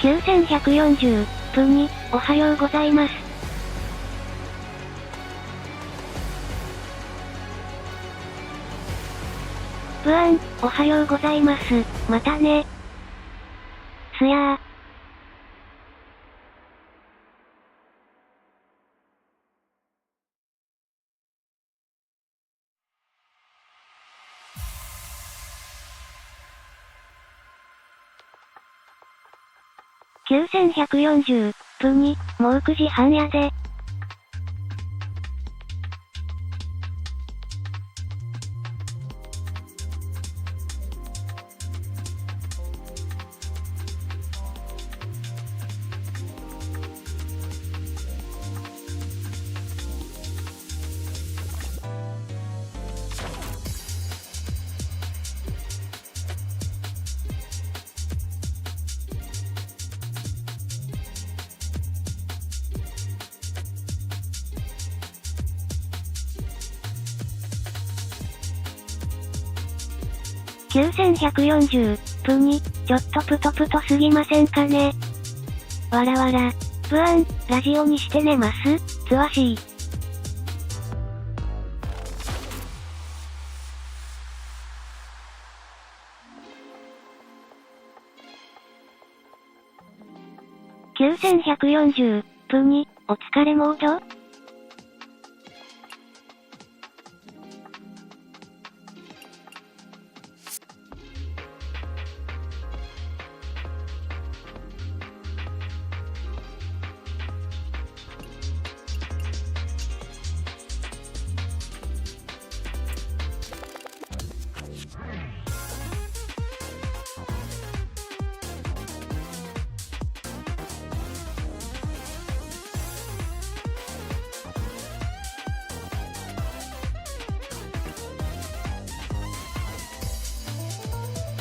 9140分におはようございます。ブアン、おはようございます。またね。スヤー。9140分に、もう9時半やで。9140分に、ちょっとプトプトすぎませんかね。わらわら。ブアン、ラジオにして寝ます。つわしい。9140分に、お疲れモード？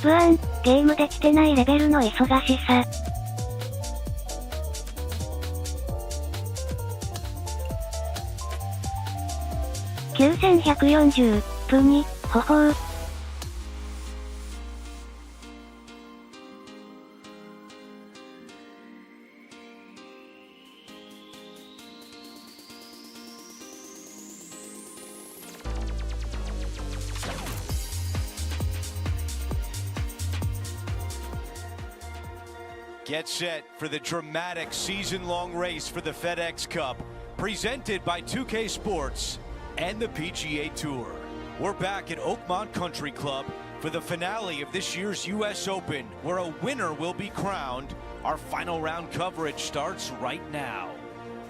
ブアン、ゲームできてないレベルの忙しさ。9140分に、ほほう。Get set for the dramatic season-long race for the FedEx Cup, presented by 2K Sports and the PGA Tour. We're back at Oakmont Country Club for the finale of this year's US Open, where a winner will be crowned. Our final round coverage starts right now.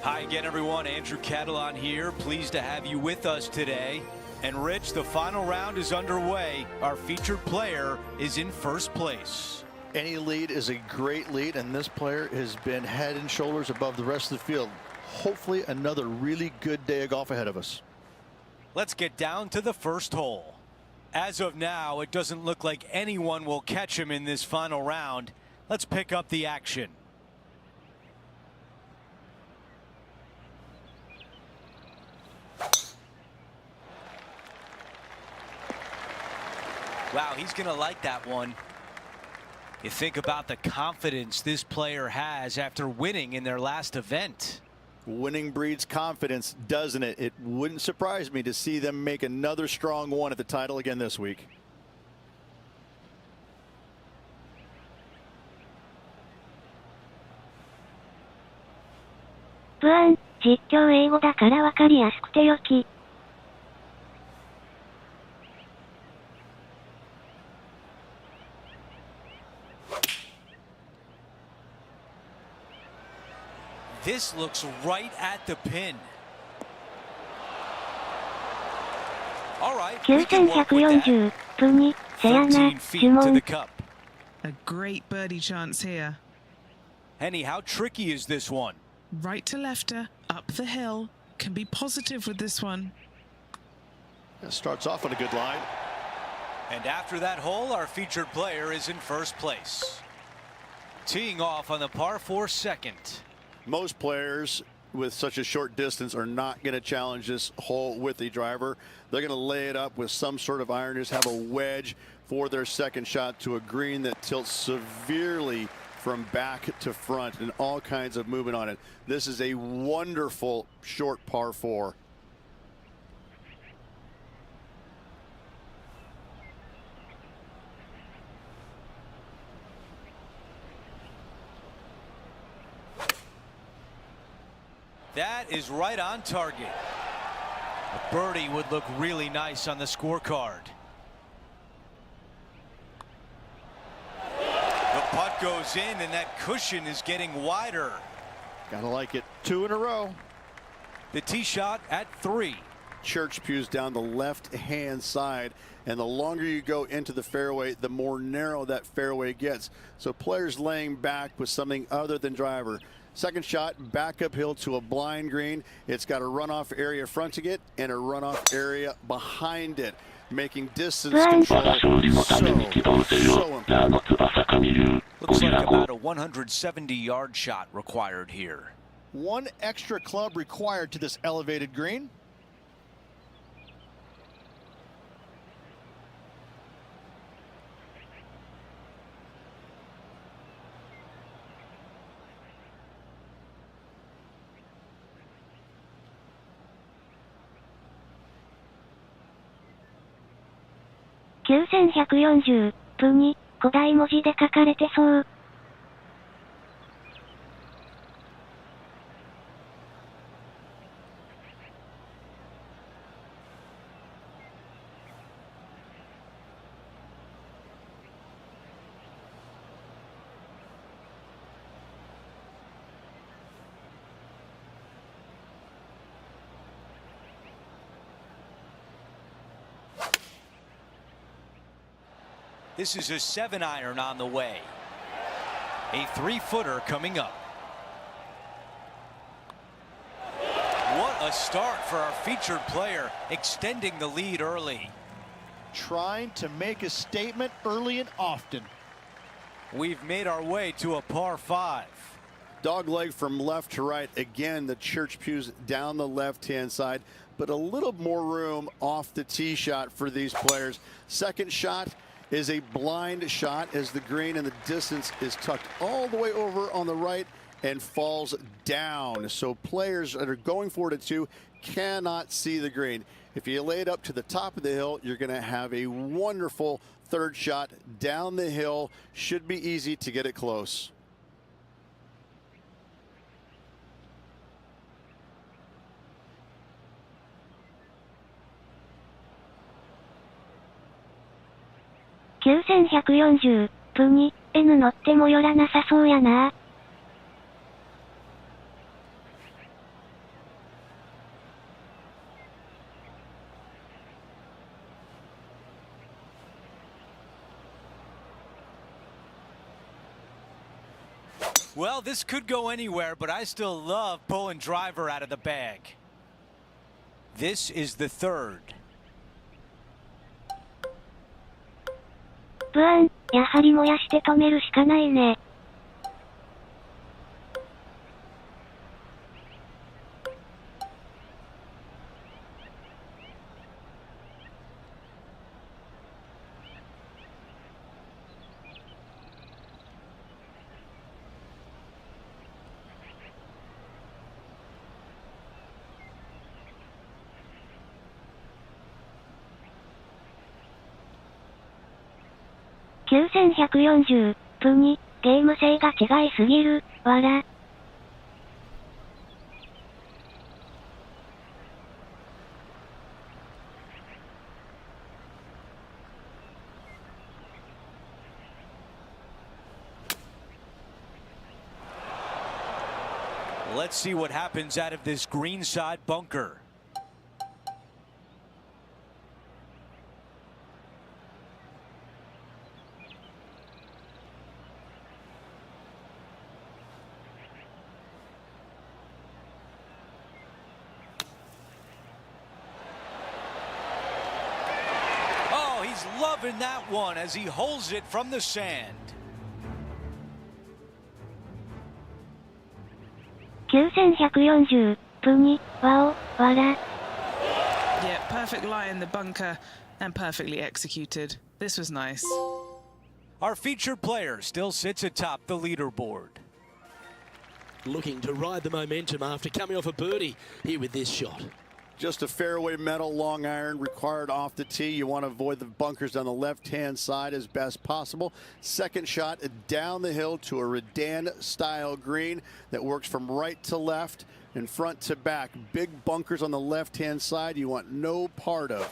Hi again, everyone. Andrew Catalan here. Pleased to have you with us today. And Rich, the final round is underway. Our featured player is in first place. Any lead is a great lead, and this player has been head and shoulders above the rest of the field. Hopefully another really good day of golf ahead of us. Let's get down to the first hole. As of now, it doesn't look like anyone will catch him in this final round. Let's pick up the action. Wow, he's gonna like that one. You think about the confidence this player has after winning in their last event. Winning breeds confidence, doesn't it? It wouldn't surprise me to see them make another strong one at the title again this week. Buan, 実況英語だからわかりやすくてよき。This looks right at the pin. All right, 9140分に、せやな、呪文。A great birdie chance here. Henny, how tricky is this one? Right to lefter, up the hill. Can be positive with this one. It starts off on a good line. And after that hole, our featured player is in first place. Teeing off on the par 4 second. Most players with such a short distance are not going to challenge this hole with the driver. They're going to lay it up with some sort of iron, just have a wedge for their second shot to a green that tilts severely from back to front and all kinds of movement on it. This is a wonderful short par 4. That is right on target. A birdie would look really nice on the scorecard. The putt goes in, and that cushion is getting wider. Gotta like it. 2 in a row. The tee shot at 3. Church pews down the left-hand side, and the longer you go into the fairway, the more narrow that fairway gets. So players laying back with something other than driver. Second shot back uphill to a blind green. It's got a runoff area fronting it and a runoff area behind it, making distance control so important. Looks like about a 170-yard shot required here. 1 extra club required to this elevated green.9140分に古代文字で書かれてそう。This is a 7-iron on the way. A 3-footer coming up. What a start for our featured player, extending the lead early. Trying to make a statement early and often. We've made our way to a par 5. Dog leg from left to right. Again, the church pews down the left-hand side, but a little more room off the tee shot for these players. Second shot is a blind shot as the green and the distance is tucked all the way over on the right and falls down. So players that are going for it at 2 cannot see the green. If you lay it up to the top of the hill, you're going to have a wonderful third shot down the hill. Should be easy to get it close.9140分に N 乗っても寄らなさそうやな。Well, this could go anywhere, but I still love pulling driver out of the bag. This is the 3rd. ブアン、やはり燃やして止めるしかないね。9140分にゲーム性が違いすぎる、わら。Let's see what happens out of this greenside bunker. Loving that one as he holds it from the sand. 9140分にわお、わら。Yeah, perfect lie in the bunker and perfectly executed. This was nice. Our featured player still sits atop the leaderboard. Looking to ride the momentum after coming off a birdie here with this shot. Just a fairway metal long iron required off the tee. You want to avoid the bunkers on the left-hand side as best possible. Second shot down the hill to a Redan-style green that works from right to left and front to back. Big bunkers on the left-hand side you want no part of.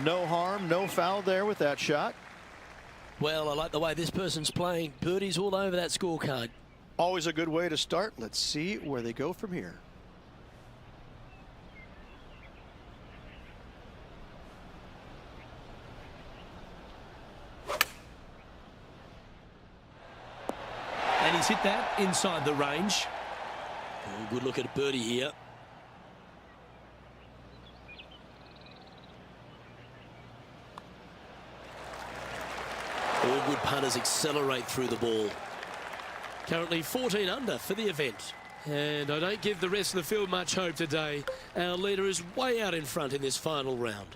No harm, no foul there with that shot. Well, I like the way this person's playing. Birdies all over that scorecard. Always a good way to start. Let's see where they go from here. And he's hit that inside the range. Oh, good look at a birdie here. All good putters accelerate through the ball. Currently 14 under for the event. And I don't give the rest of the field much hope today. Our leader is way out in front in this final round.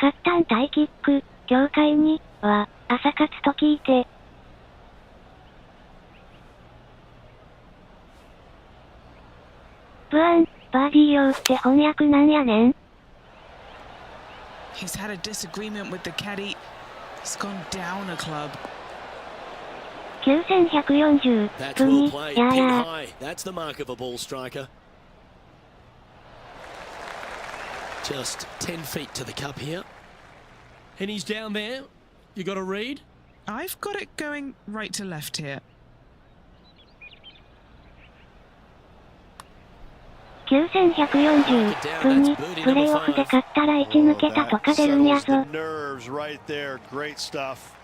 Captain タイキック、協会には朝活と聞いて。ブアン、バーディー用って翻訳なんやねん。He's had a disagreement with the caddy. He's gone down a club. 9140 That's プ well に played, や pin や。 high. That's the mark of a ball striker. Just 10 feet to the cup here. And he's down there. You got a read? I've got it going right to left here. 9140プにプレーオフで勝ったら1抜けたとか出るんやぞ。 Nerves right there. Great stuff.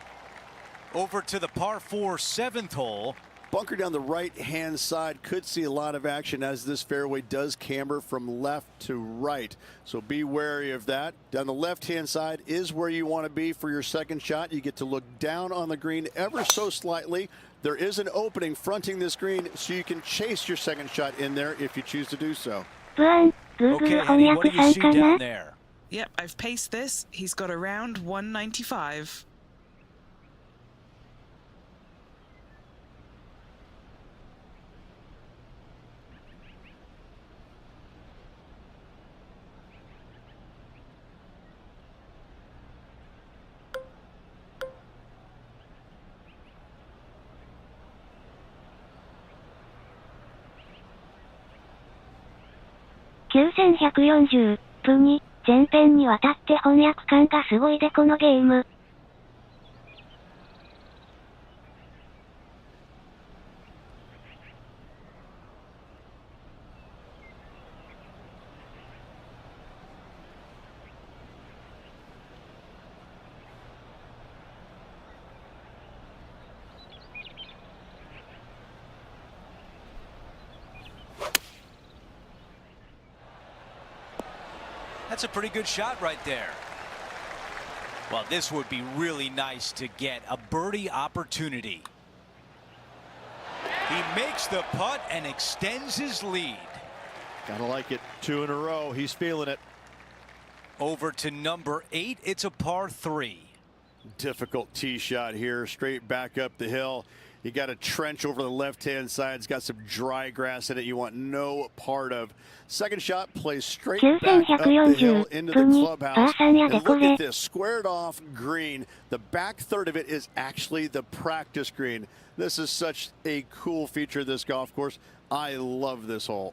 Over to the par 4 7th hole. Bunker down the right-hand side could see a lot of action as this fairway does camber from left to right. So be wary of that. Down the left-hand side is where you want to be for your second shot. You get to look down on the green ever so slightly. There is an opening fronting this green, so you can chase your second shot in there if you choose to do so. ブアン、Google Okay, 翻 Henny, what 訳 do さ you ん see か down な there? Yep, I've paced this. He's got around 195. ?9140 プに全編にわたって翻訳感がすごいでこのゲーム。That's a pretty good shot right there. Well, this would be really nice to get a birdie opportunity. He makes the putt and extends his lead. Gotta like it. 2 in a row. He's feeling it. Over to number 8. It's a par 3. Difficult tee shot here, straight back up the hill. You got a trench over the left-hand side. It's got some dry grass in it you want no part of. Second shot plays straight back up the hill into the clubhouse. And look at this, squared off green. The back third of it is actually the practice green. This is such a cool feature of this golf course. I love this hole.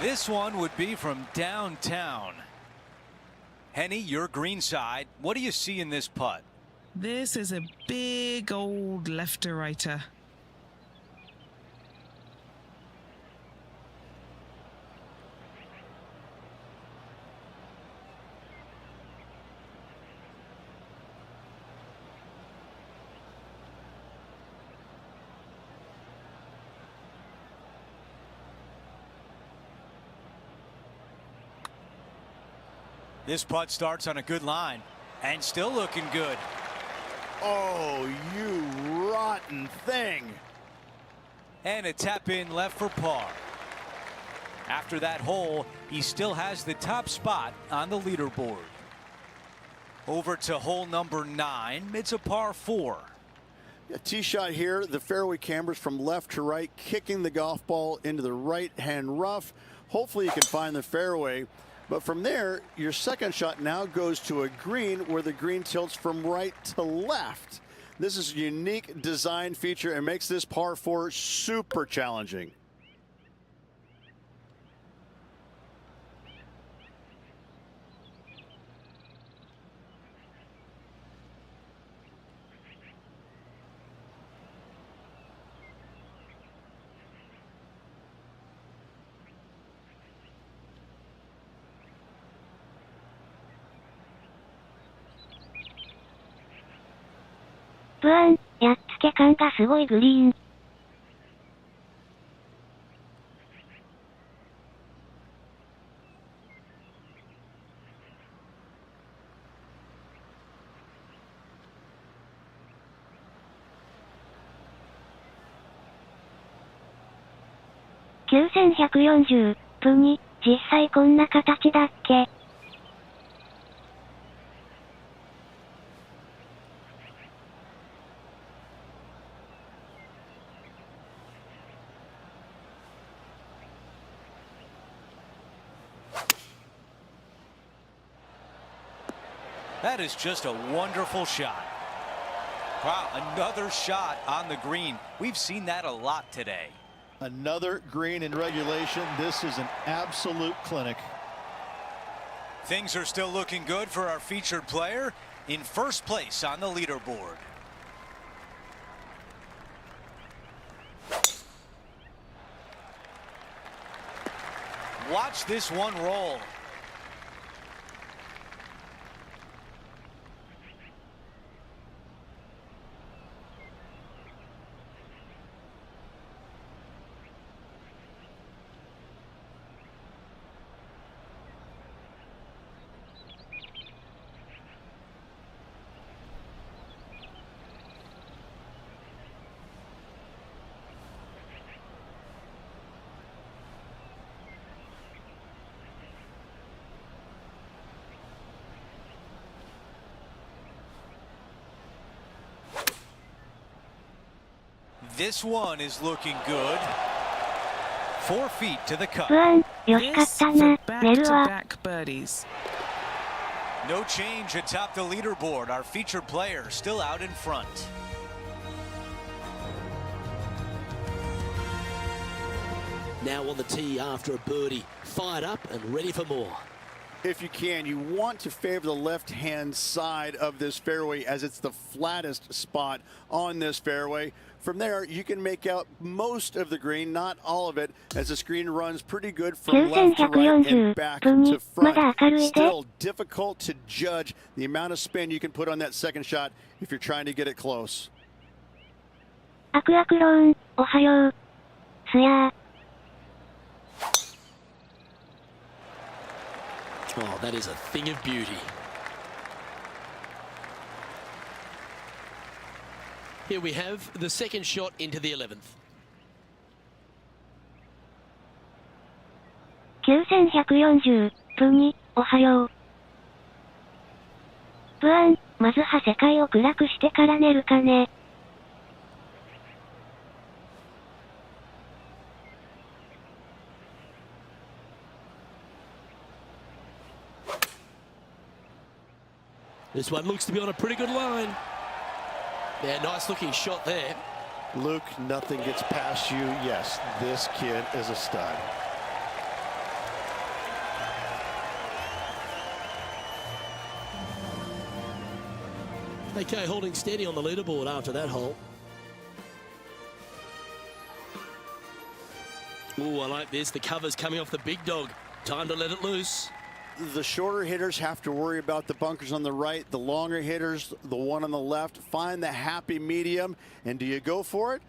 This one would be from downtown. Henny, your green side. What do you see in this putt? This is a big old left-to-righter. This putt starts on a good line and still looking good. Oh, you rotten thing. And a tap in left for par. After that hole, he still has the top spot on the leaderboard. Over to hole number 9. It's a par 4. A tee shot here. The fairway cambers from left to right, kicking the golf ball into the right-hand rough. Hopefully you can find the fairway. But from there, your second shot now goes to a green where the green tilts from right to left. This is a unique design feature and makes this par 4 super challenging.不安、やっつけ感がすごいグリーン。9140分に、実際こんな形だっけ？That is just a wonderful shot. Wow, another shot on the green. We've seen that a lot today. Another green in regulation. This is an absolute clinic. Things are still looking good for our featured player in first place on the leaderboard. Watch this one roll. This one is looking good. 4 feet to the cup. 不安、よしかったな、寝るわ。 back-to-back birdies. No change atop the leaderboard. Our featured player still out in front. Now on the tee after a birdie, fired up and ready for more. If you can, you want to favor the left-hand side of this fairway as it's the flattest spot on this fairway. From there, you can make out most of the green, not all of it, as the screen runs pretty good from left to right and back to front. Still difficult to judge the amount of spin you can put on that second shot if you're trying to get it close. アクアクローン、おはよう。スヤー。Oh, that is a thing of beauty. Here we have the second shot into the 11th. 9140分に、おはよう。不安、まずは世界を暗くしてから寝るかね。This one looks to be on a pretty good line. Yeah, nice looking shot there. Luke, nothing gets past you. Yes, this kid is a stud. Okay, holding steady on the leaderboard after that hole. Ooh, I like this. The cover's coming off the big dog. Time to let it loose. The shorter hitters have to worry about the bunkers on the right. The longer hitters, the one on the left, find the happy medium. And do you go for it?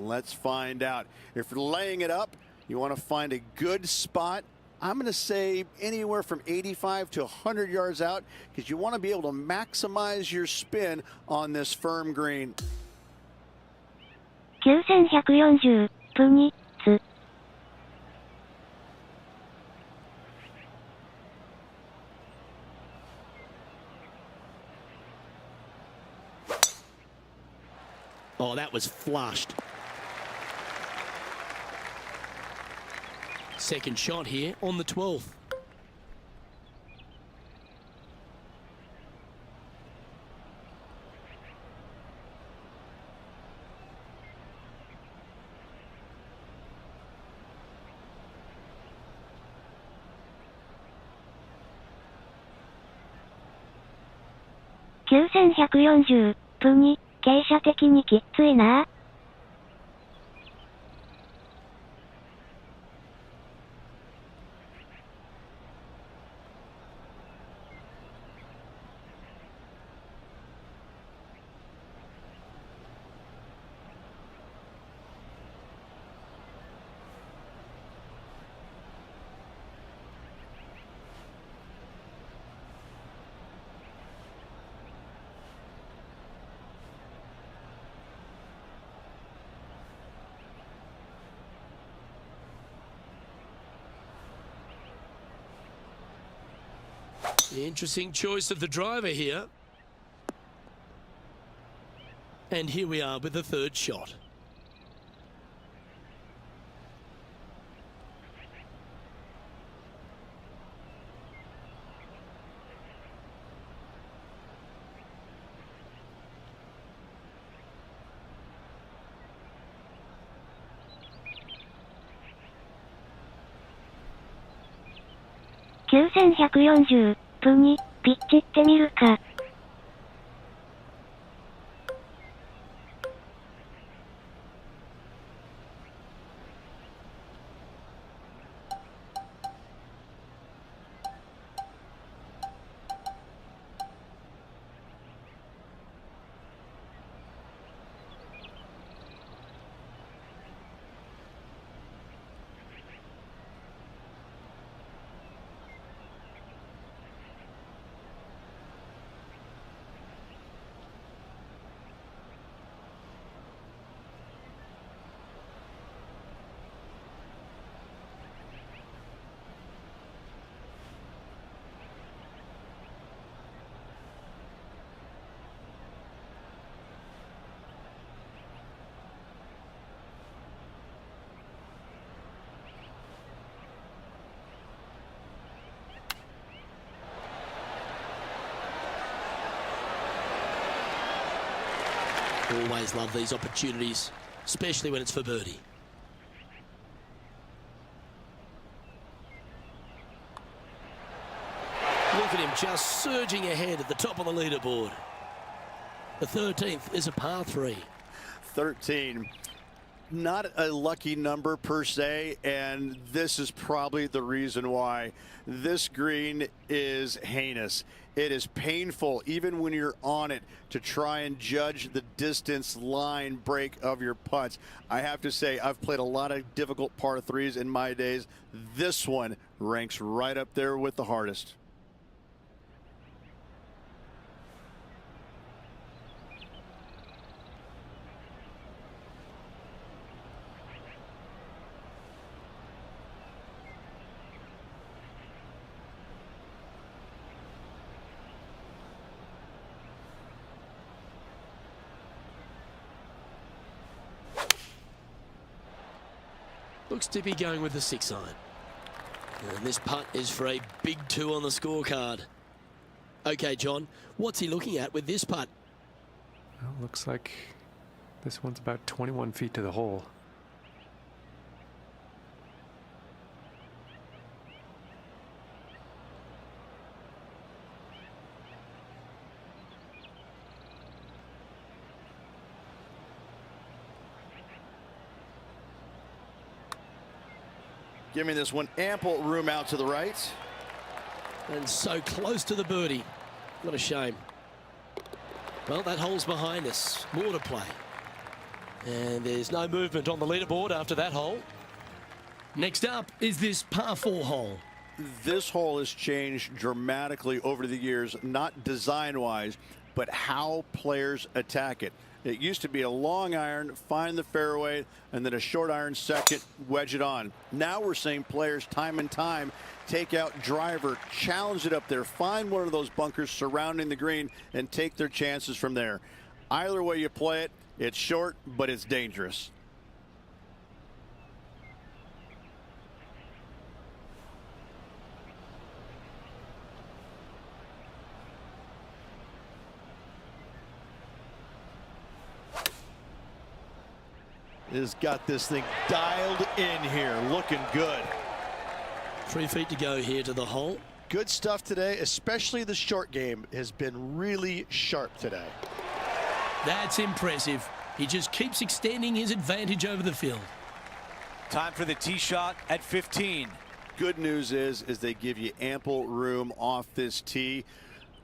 Let's find out. If you're laying it up, you want to find a good spot I'm going to say anywhere from 85 to 100 yards out, because you want to be able to maximize your spin on this firm green. 9140分2つ。Oh, that was flushed. Second shot here on the 12th.9140分2、傾斜的にきっついな。Interesting choice of the driver here. And here we are with the third shot. ,9140 分2、ピッチってみるか。Always love these opportunities, especially when it's for birdie. Look at him just surging ahead at the top of the leaderboard. The 13th is a par 3. 13. Not a lucky number per se, and this is probably the reason why. This green is heinous. It is painful, even when you're on it, to try and judge the distance line break of your putts. I have to say, I've played a lot of difficult par 3s in my days. This one ranks right up there with the hardest. Looks to be going with the 6-iron. And this putt is for a big 2 on the scorecard. Okay, John, what's he looking at with this putt? Well, looks like this one's about 21 feet to the hole. Giving this one ample room out to the right. And so close to the birdie. What a shame. Well, that hole's behind us. More to play. And there's no movement on the leaderboard after that hole. Next up is this par 4 hole. This hole has changed dramatically over the years, not design-wise, but how players attack it. It used to be a long iron, find the fairway, and then a short iron second, wedge it on. Now we're seeing players time and time take out driver, challenge it up there, find one of those bunkers surrounding the green, and take their chances from there. Either way you play it, it's short, but it's dangerous. Has got this thing dialed in here, looking good. 3 feet to go here to the hole. Good stuff today, especially the short game has been really sharp today. That's impressive. He just keeps extending his advantage over the field. Time for the tee shot at 15. Good news is they give you ample room off this tee.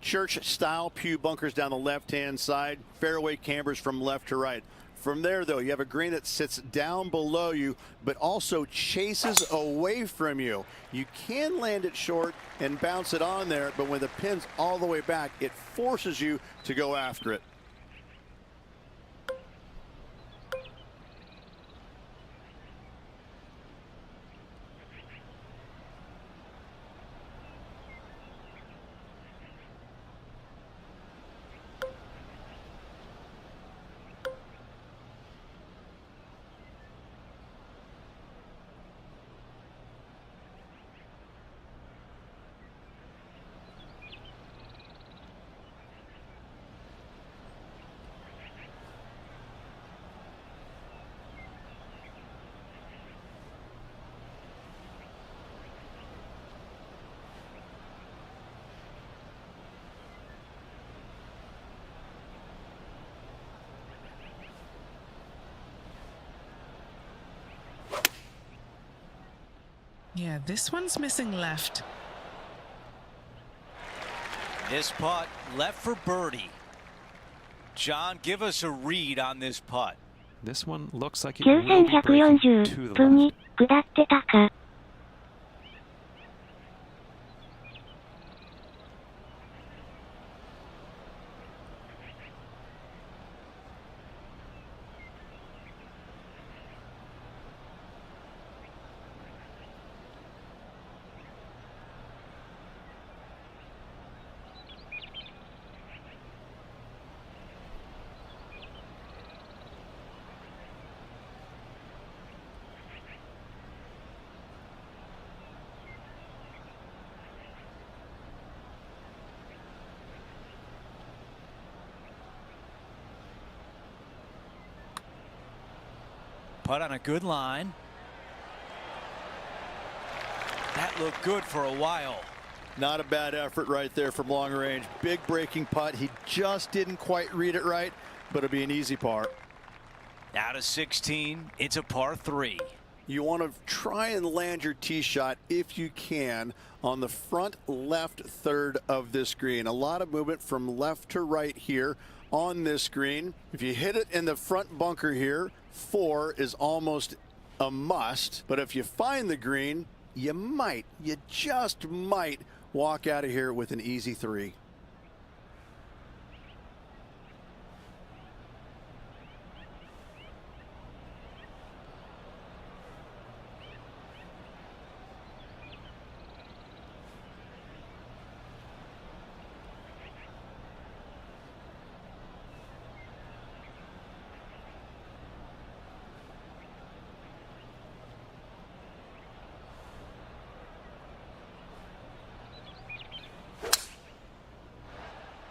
Church style pew bunkers down the left-hand side, fairway cambers from left to right. From there, though, you have a green that sits down below you, but also chases away from you. You can land it short and bounce it on there, but when the pin's all the way back, it forces you to go after it. Yeah, this one's missing left. This putt left for birdie. John, give us a read on this putt. This one looks like it will be breaking to the 9140 分 left. に下ってたか。Putt on a good line. That looked good for a while. Not a bad effort right there from long range. Big breaking putt. He just didn't quite read it right, but it'll be an easy par. Out of 16, it's a par 3. You want to try and land your tee shot if you can on the front left third of this green. A lot of movement from left to right here on this green. If you hit it in the front bunker here, 4 is almost a must. But if you find the green, you just might walk out of here with an easy 3.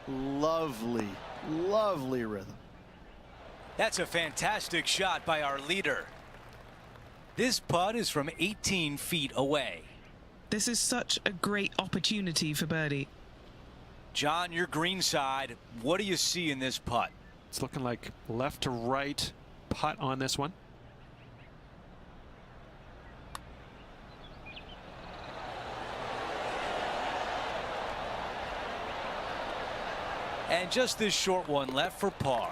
Lovely, lovely rhythm. That's a fantastic shot by our leader. This putt is from 18 feet away. This is such a great opportunity for birdie. John, your green side, what do you see in this putt? It's looking like left to right putt on this one. And just this short one left for par.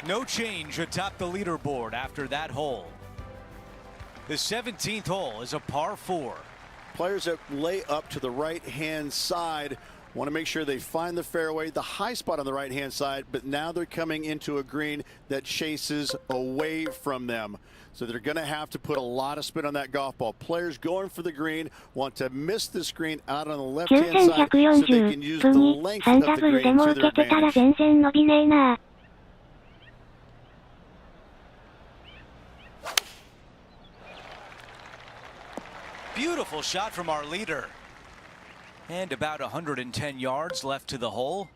No change atop the leaderboard after that hole. The 17th hole is a par 4. Players that lay up to the right-hand side want to make sure they find the fairway, the high spot on the right-hand side, but now they're coming into a green that chases away from them. So they're going to have to put a lot of spin on that golf ball. Players going for the green want to miss the screen out on the left-hand side so they can use the length of the green to their advantage. 全然伸びねえな。Beautiful shot from our leader. And about 110 yards left to the hole.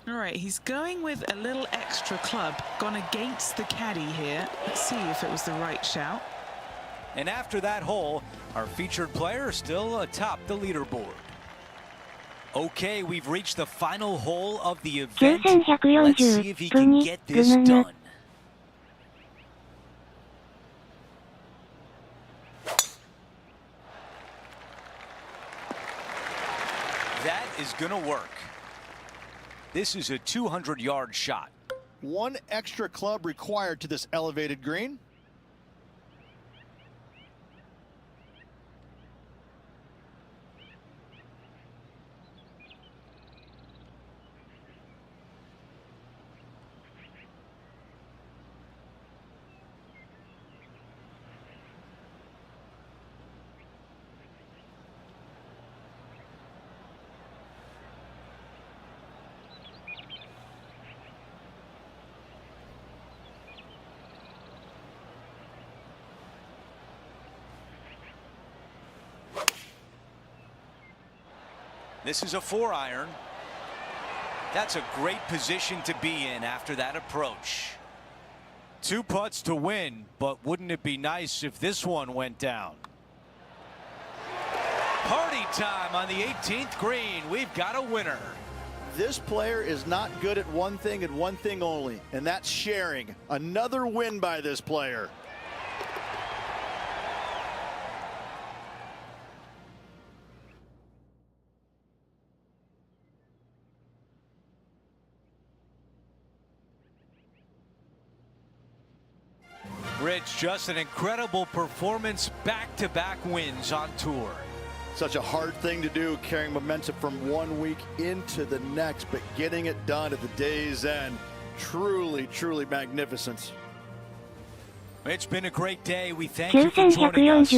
All right, he's going with a little extra club, gone against the caddy here. Let's see if it was the right shout. And after that hole, our featured player still atop the leaderboard. Okay, we've reached the final hole of the event. Let's see if he can get this done. That is gonna work. This is a 200-yard shot. One extra club required to this elevated green. This is a 4-iron. That's a great position to be in after that approach. 2 putts to win, but wouldn't it be nice if this one went down? Party time on the 18th green. We've got a winner. This player is not good at one thing and one thing only, and that's sharing. Another win by this player. Rich, just an incredible performance, back-to-back wins on tour. Such a hard thing to do, carrying momentum from one week into the next, but getting it done at the day's end, truly, truly magnificent. It's been a great day. We thank you for joining us.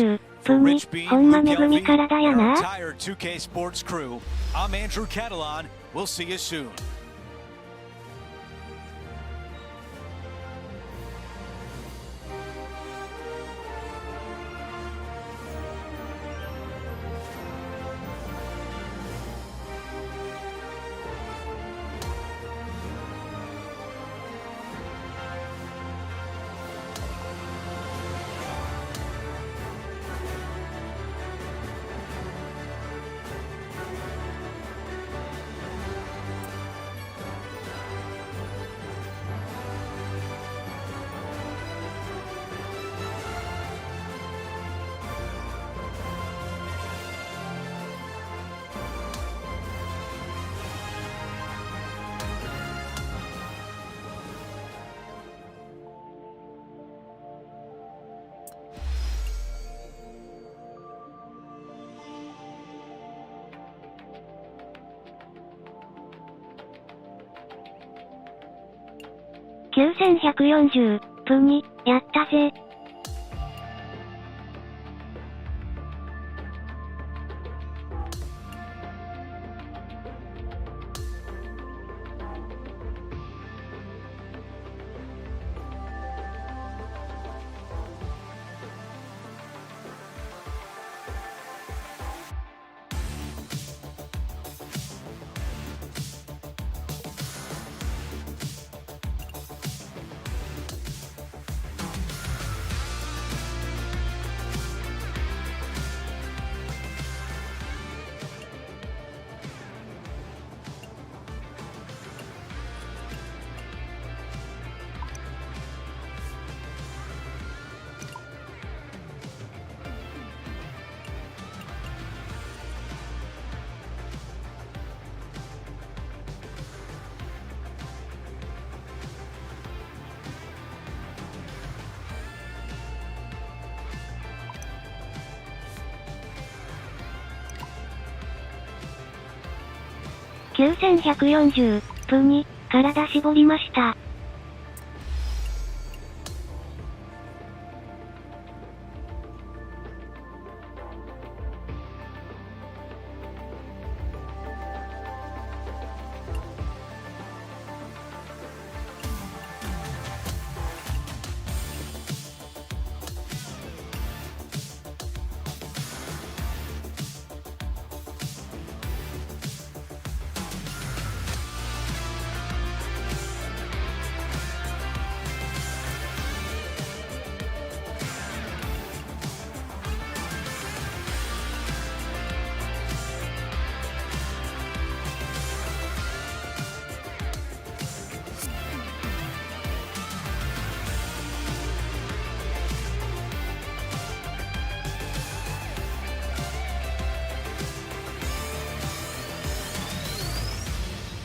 For Rich Bean,ほんま Luke 恵み Gelby, からだよ and our な。 entire 2K Sports crew, I'm Andrew Catalan. We'll see you soon.9140分に、やったぜ。9140、プに、体絞りました。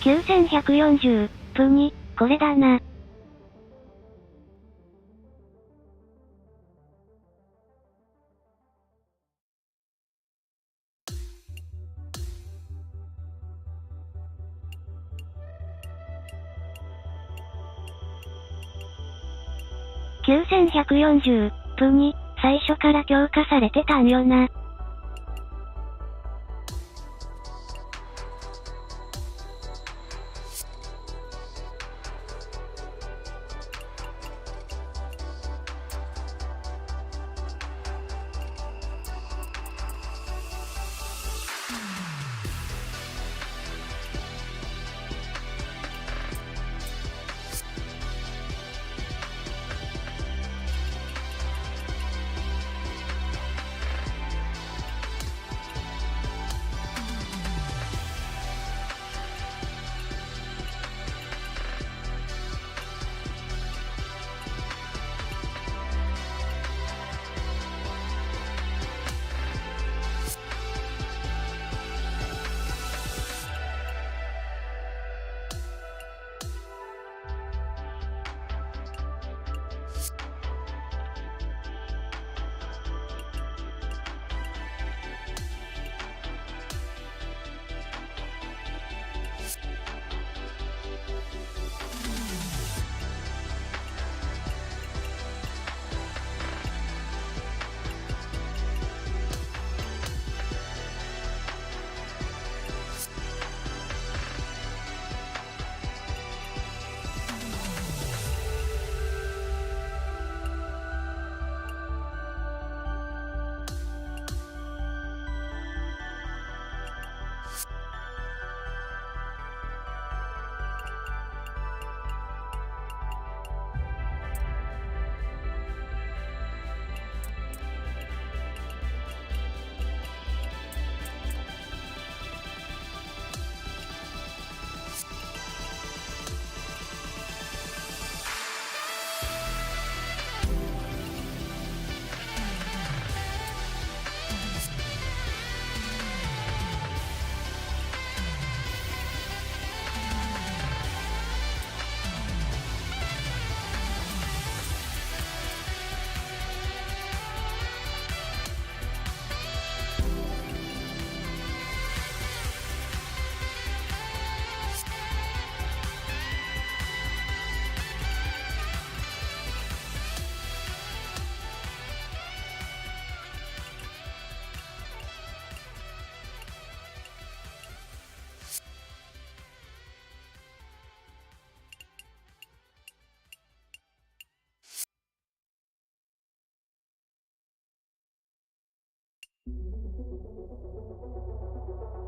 9140、プに、これだな。9140、プに、最初から強化されてたんよな。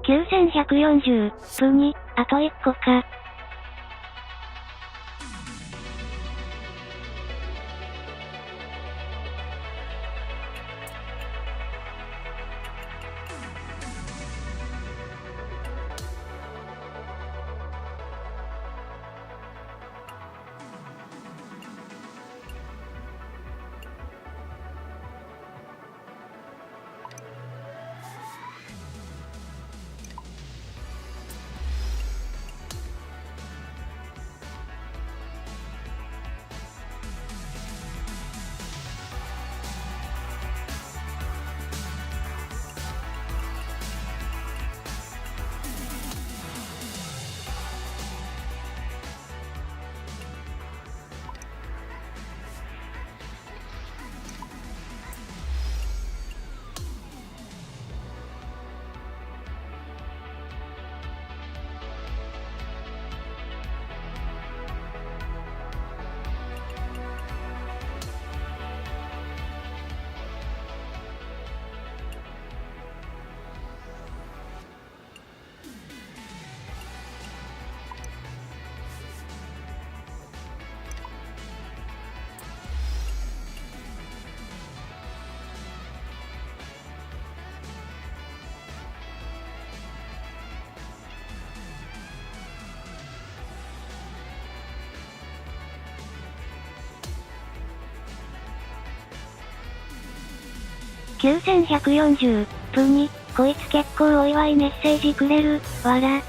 9140、プに、あと1個か。9140。プに、こいつ結構お祝いメッセージくれる、わら。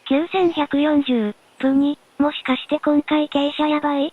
9140、プに、もしかして今回傾斜やばい？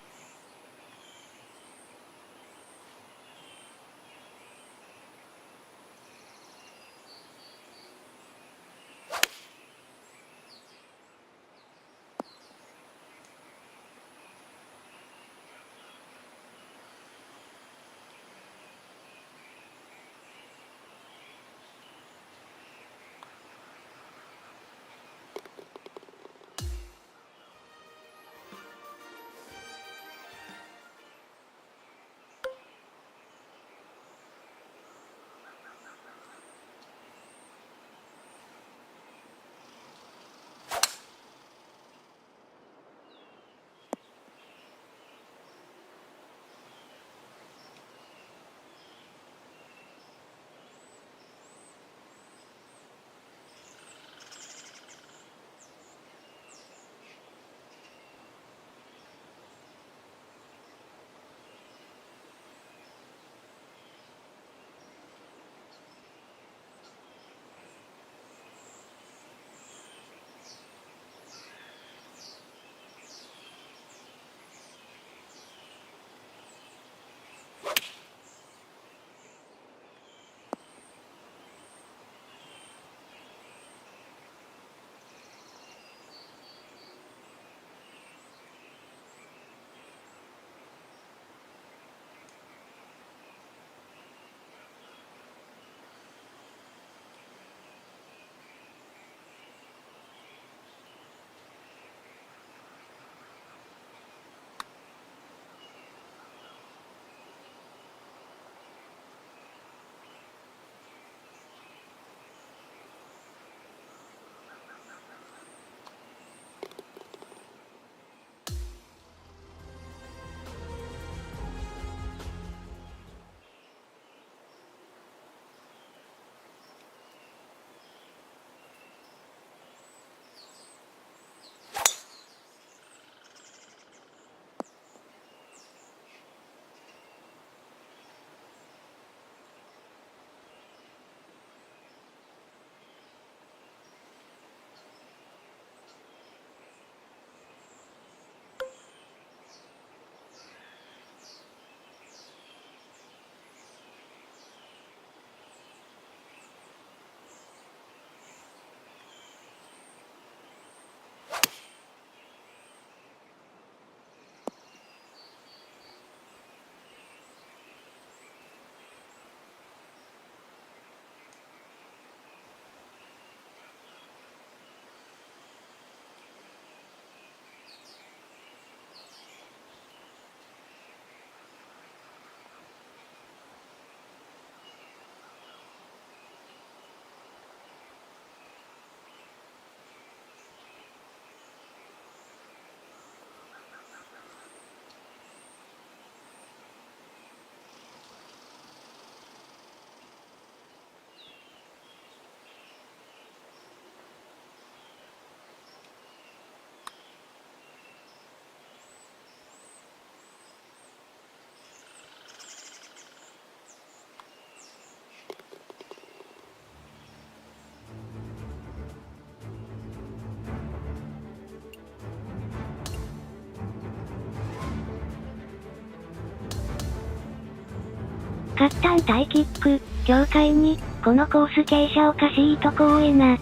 カッタン対キック、境界に、このコース傾斜おかしいとこ多いな。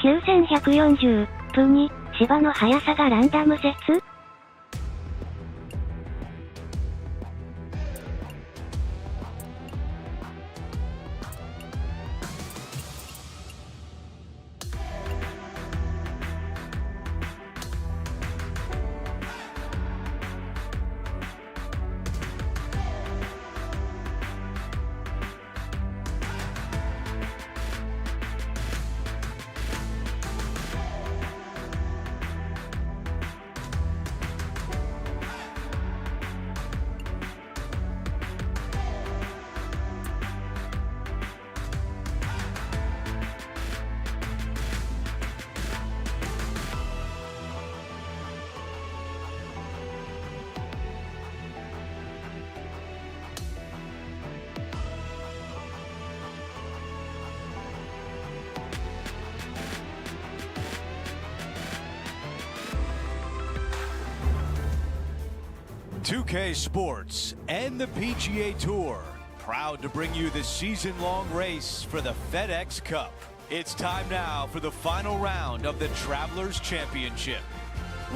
9140、プに、芝の速さがランダム説？ 2K Sports and the PGA Tour, proud to bring you the season-long race for the FedEx Cup. It's time now for the final round of the Travelers Championship.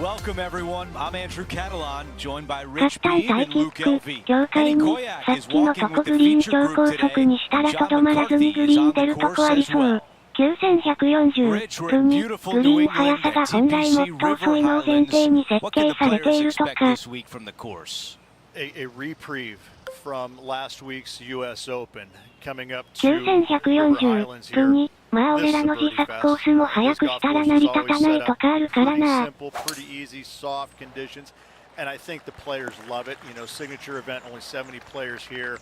Welcome, everyone. I'm Andrew Catalan, joined by Rich 8体 Beam タイ and キッ Luke ク、 Elvey. 境界 Henny に、 Koyak さっ is きの walking と with こ the グリーン feature 超 group 高 today. 速にしたら John とどまらずに McCarthy グ is リーン on 出 the るとこ course あり as そう。 well. 9140、 Rich, we're プ in に、 beautiful グリー New ン速 England さが at 本来もっ TPC と River 遅いのを前提 Highlands. に設 What can 計 the されて players いると expect か。this week from the course? A reprieve from last week's U.S. Open coming up to River 9140、 Highlands プ here. に、まあ This 俺 is ら a の自 birdie 作コー fest. スも This 早く golf したら course 成 is り立 always たない set と up かあるから pretty な。 simple, pretty easy, soft conditions, and I think the players love it. You know, signature event, only 70 players here,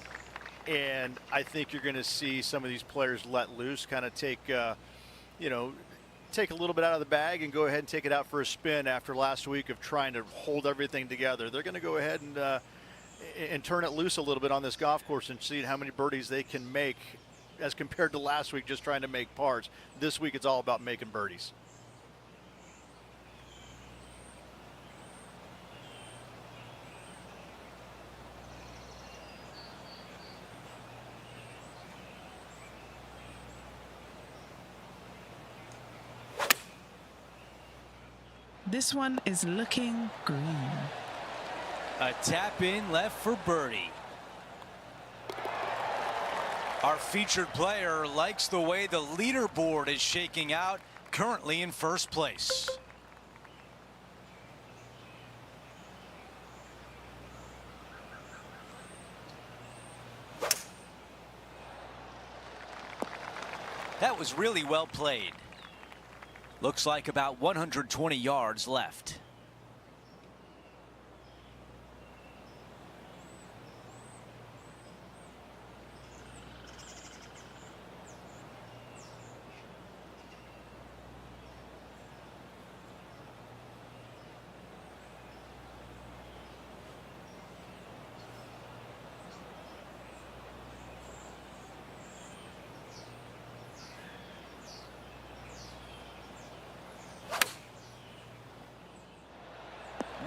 and I think you're going to see some of these players let loose, kind of take, you know, take a little bit out of the bag and go ahead and take it out for a spin after last week of trying to hold everything together. They're going to go ahead and turn it loose a little bit on this golf course and see how many birdies they can make as compared to last week just trying to make pars. This week it's all about making birdies. This one is looking green. A tap in left for birdie. Our featured player likes the way the leaderboard is shaking out, currently in first place. That was really well played. Looks like about 120 yards left.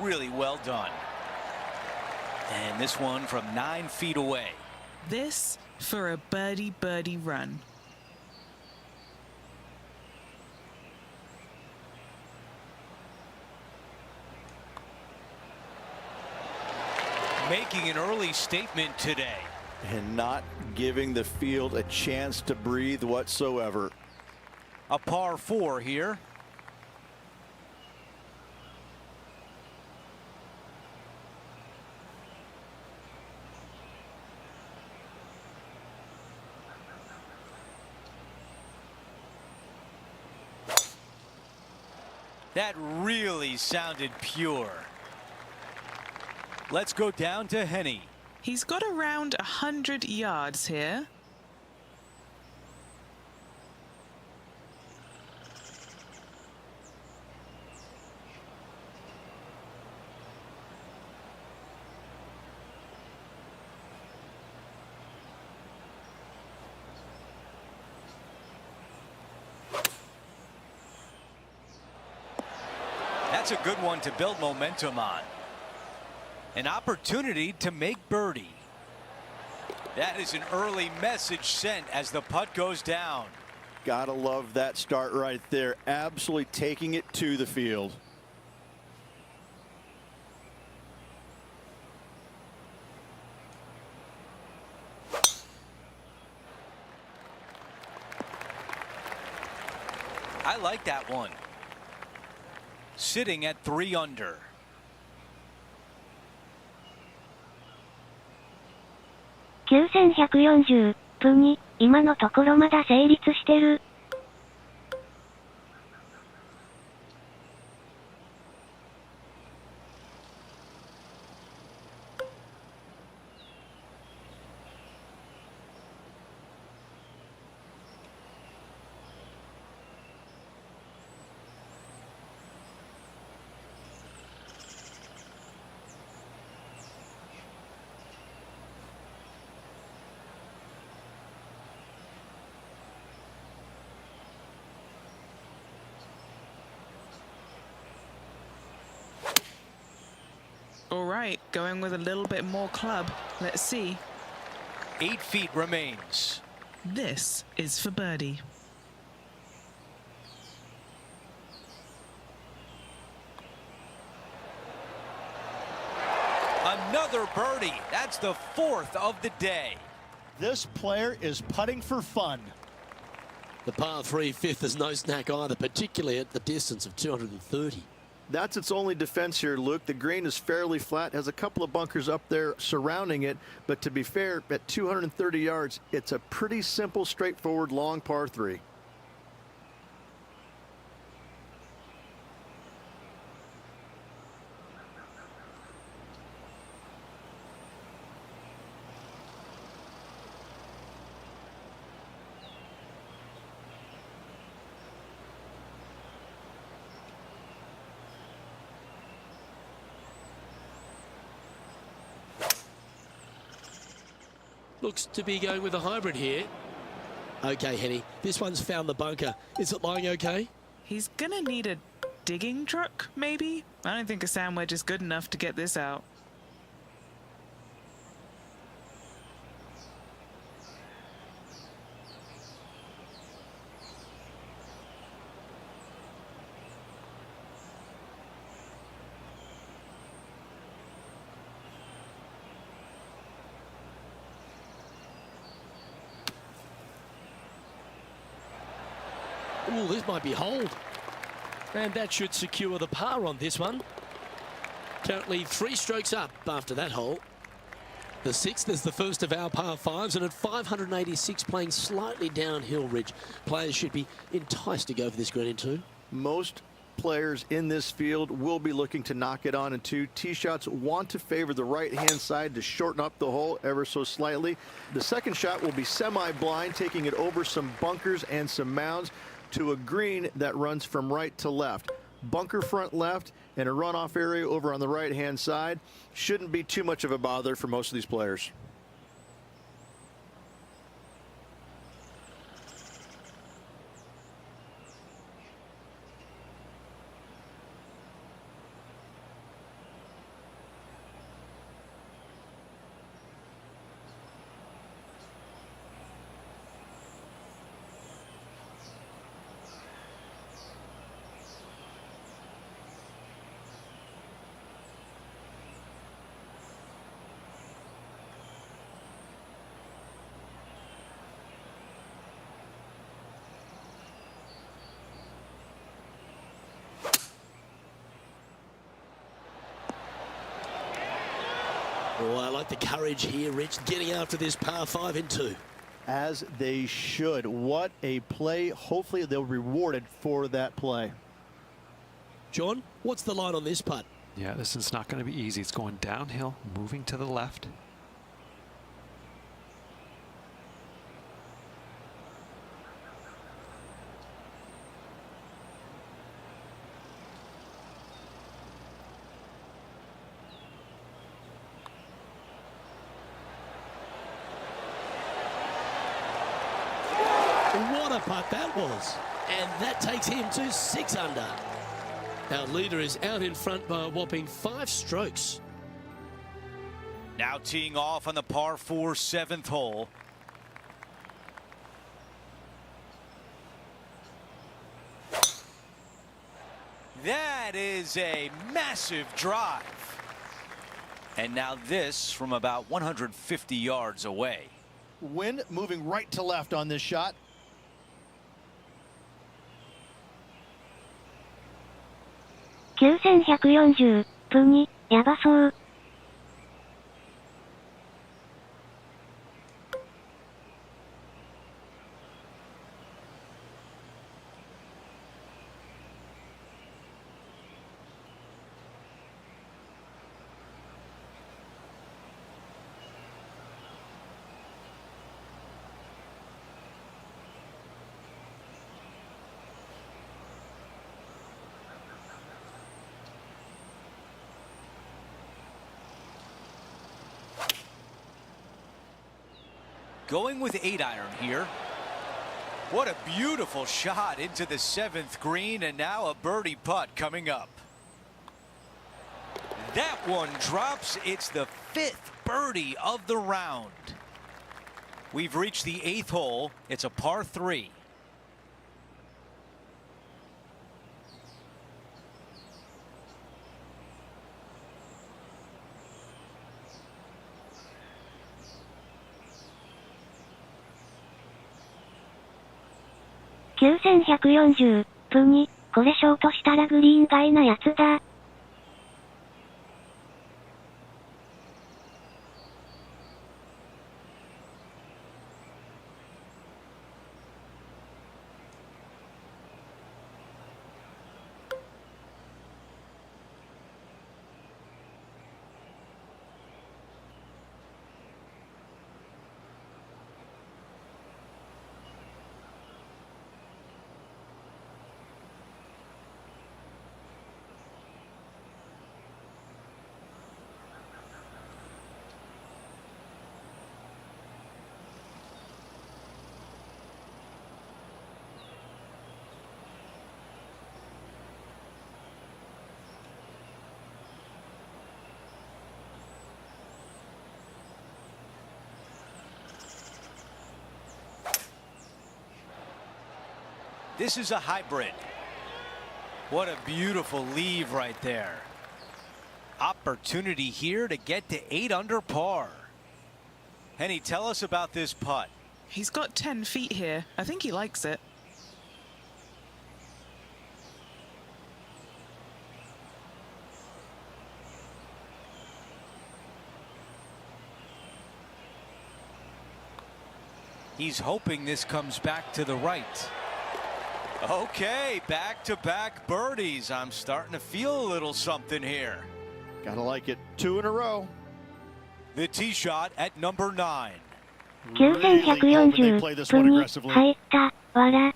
Really well done. And this one from 9 feet away. This for a birdie run. Making an early statement today. And not giving the field a chance to breathe whatsoever. A par 4 here. That really sounded pure. Let's go down to Henny. He's got around 100 yards here. That's a good one to build momentum on. An opportunity to make birdie. That is an early message sent as the putt goes down. Gotta love that start right there. Absolutely taking it to the field. I like that one. Sitting at 3 under.9140、プに、今のところまだ成立してる。right, going with a little bit more club. Let's see. 8 feet remains. This is for birdie. Another birdie. That's the 4th of the day. This player is putting for fun. The par 3 fifth is no snack either, particularly at the distance of 230. That's its only defense here, Luke. The green is fairly flat, has a couple of bunkers up there surrounding it, but to be fair, at 230 yards, it's a pretty simple, straightforward, long par 3. Looks to be going with a hybrid here. Okay, Henny, this one's found the bunker. Is it lying okay? He's gonna need a digging truck, maybe? I don't think a sand wedge is good enough to get this out. Ooh, this might be hold. And that should secure the par on this one. Currently 3 strokes up after that hole. The 6th is the first of our par 5s, and at 586 playing slightly downhill ridge, players should be enticed to go for this green in 2. Most players in this field will be looking to knock it on in 2. Tee shots want to favor the right-hand side to shorten up the hole ever so slightly. The second shot will be semi-blind, taking it over some bunkers and some mounds to a green that runs from right to left. Bunker front left and a runoff area over on the right-hand side. Shouldn't be too much of a bother for most of these players. Oh, I like the courage here, Rich, getting after this par 5 in 2. As they should. What a play. Hopefully they'll be rewarded for that play. John, what's the line on this putt? Yeah, this is not going to be easy. It's going downhill, moving to the left. What a putt that was. And that takes him to 6 under. Our leader is out in front by a whopping 5 strokes. Now teeing off on the par 4 7th hole. That is a massive drive. And now this from about 150 yards away. Wind moving right to left on this shot. $9,140 プに、やばそう。Going with 8-iron here. What a beautiful shot into the 7th green, and now a birdie putt coming up. That one drops. It's the 5th birdie of the round. We've reached the 8th hole. It's a par 3.9140分に、これショートしたらグリーン外なやつだ。This is a hybrid. What a beautiful leave right there. Opportunity here to get to 8 under par. Henny, tell us about this putt. He's got 10 feet here. I think he likes it. He's hoping this comes back to the right. Okay, back-to-back birdies. I'm starting to feel a little something here. Gotta like it. 2 in a row. The tee shot at number 9. 9140分に、入った、わら。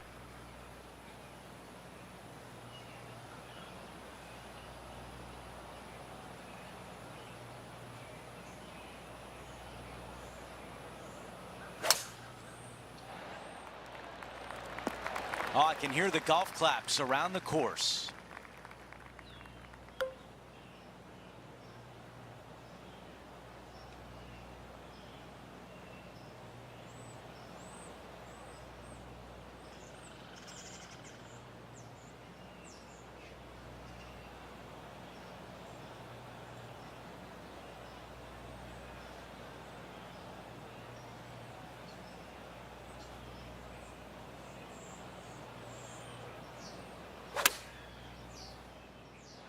Oh, I can hear the golf claps around the course.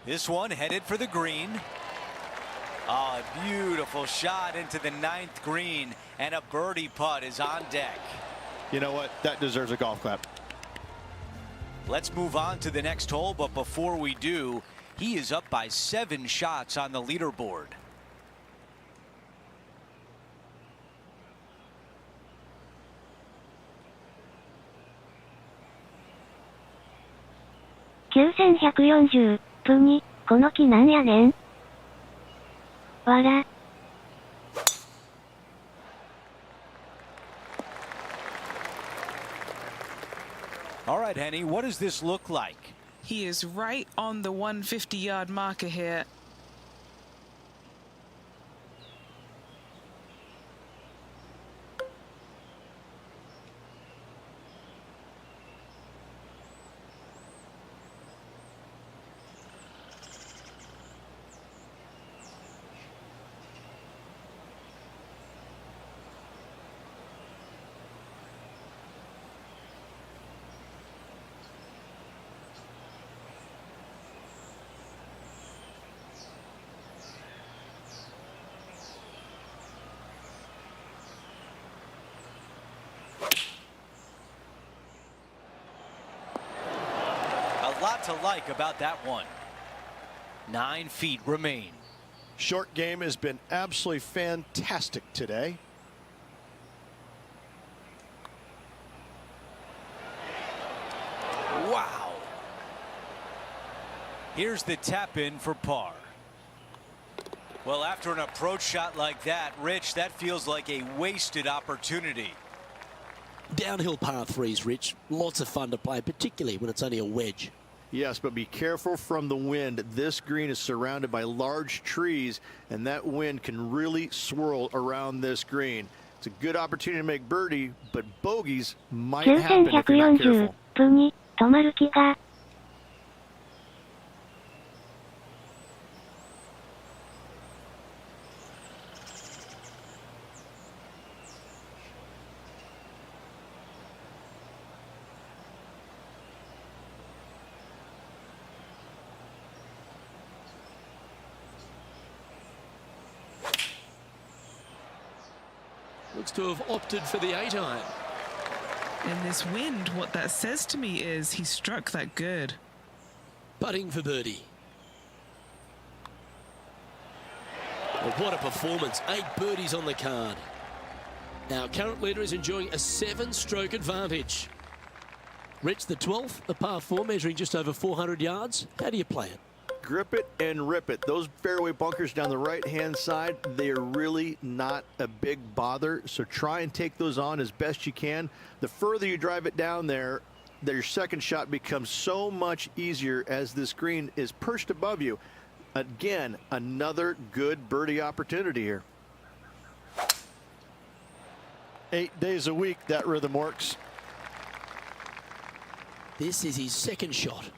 This one headed for the green. Oh, a beautiful shot into the 9th green, and a birdie putt is on deck. You know what? That deserves a golf clap. Let's move on to the next hole, but before we do, he is up by 7 shots on the leaderboard.9140分に、この木なんやねん。わら。All right, Henny, what does this look like? He is right on the 150-yard marker here. A lot to like about that one. 9 feet remain. Short game has been absolutely fantastic today. Wow. Here's the tap in for par. Well, after an approach shot like that, Rich, that feels like a wasted opportunity. Downhill par 3s, Rich. Lots of fun to play, particularly when it's only a wedge. Yes, but be careful from the wind. This green is surrounded by large trees, and that wind can really swirl around this green. It's a good opportunity to make birdie, but bogeys might happen if you're not careful. 9140分に止まる気が。Looks to have opted for the 8-iron. In this wind, what that says to me is he struck that good. Putting for birdie. Well, what a performance. 8 birdies on the card. Our current leader is enjoying a 7-stroke advantage. Rich, the 12th, a par 4 measuring just over 400 yards. How do you play it? Grip it and rip it. Those fairway bunkers down the right-hand side, they are really not a big bother, so try and take those on as best you can. The further you drive it down there, your second shot becomes so much easier as this green is perched above you. Again, another good birdie opportunity here. 8 days a week, that rhythm works. This is his second shot.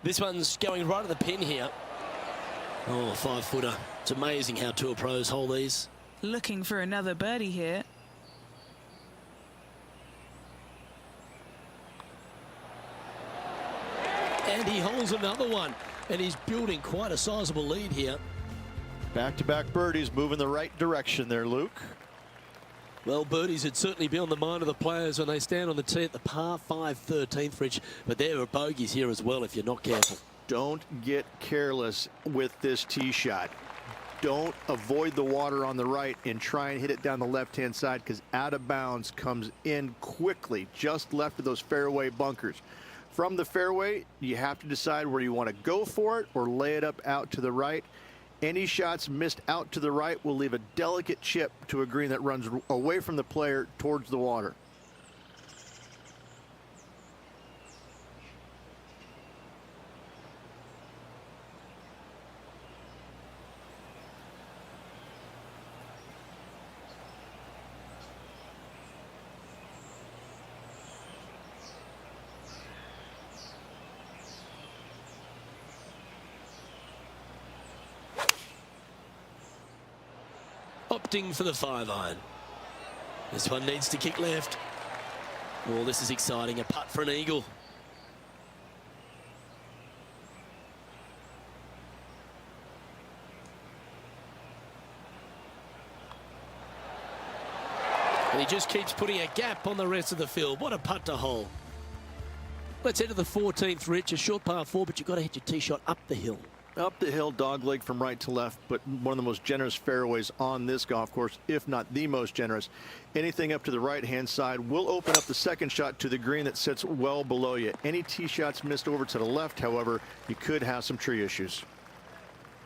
This one's going right at the pin here. Oh, a 5-footer. It's amazing how tour pros hold these. Looking for another birdie here. And he holds another one. And he's building quite a sizable lead here. Back-to-back birdies, moving the right direction there, Luke. Well, birdies would certainly be on the mind of the players when they stand on the tee at the par 5 13th, Rich. But there are bogeys here as well if you're not careful. Don't get careless with this tee shot. Don't avoid the water on the right and try and hit it down the left-hand side, because out of bounds comes in quickly, just left of those fairway bunkers. From the fairway, you have to decide where you want to go for it or lay it up out to the right. Any shots missed out to the right will leave a delicate chip to a green that runs away from the player towards the water. Opting for the 5-iron. This one needs to kick left. Oh, this is exciting. A putt for an eagle. And he just keeps putting a gap on the rest of the field. What a putt to hole. Let's head to the 14th, Rich. A short par 4, but you've got to hit your tee shot up the hill. Up the hill, dogleg from right to left, but one of the most generous fairways on this golf course, if not the most generous. Anything up to the right-hand side will open up the second shot to the green that sits well below you. Any tee shots missed over to the left, however, you could have some tree issues.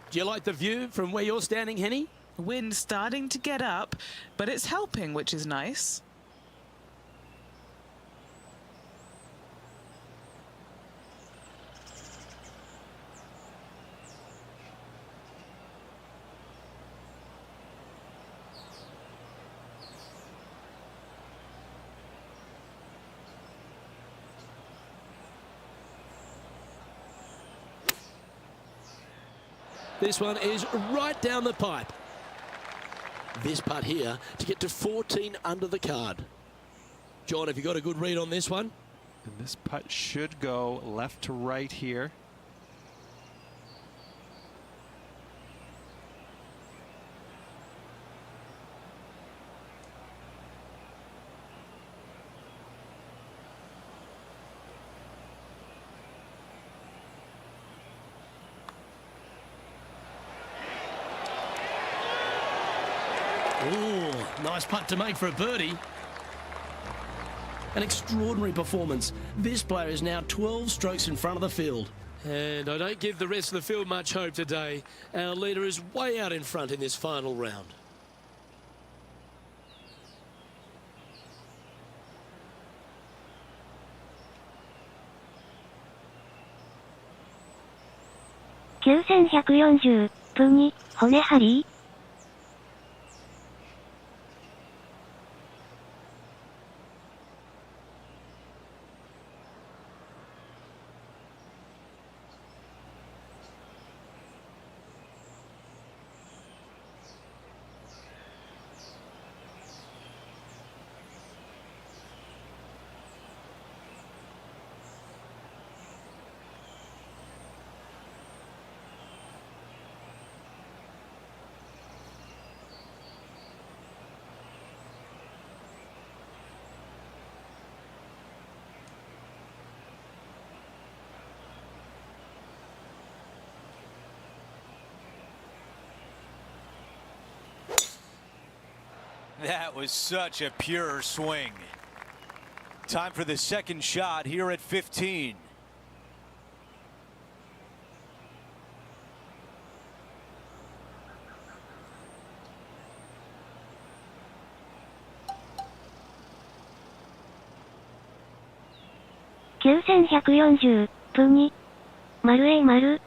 Do you like the view from where you're standing, Henny? Wind starting to get up, but it's helping, which is nice. This one is right down the pipe. This putt here to get to 14 under the card. John, have you got a good read on this one? And this putt should go left to right here. Oh, nice putt to make for a birdie. An extraordinary performance. This player is now 12 strokes in front of the field. And I don't give the rest of the field much hope today. Our leader is way out in front in this final round.9140分に骨張りThat was such a pure swing. Time for the second shot here at 15.9140分に丸へ丸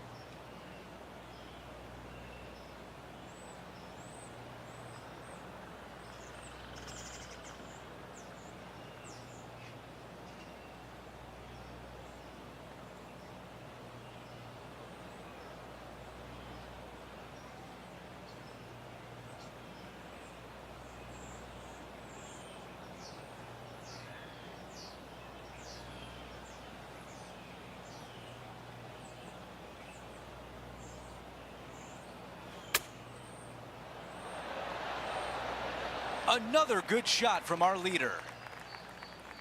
Another good shot from our leader.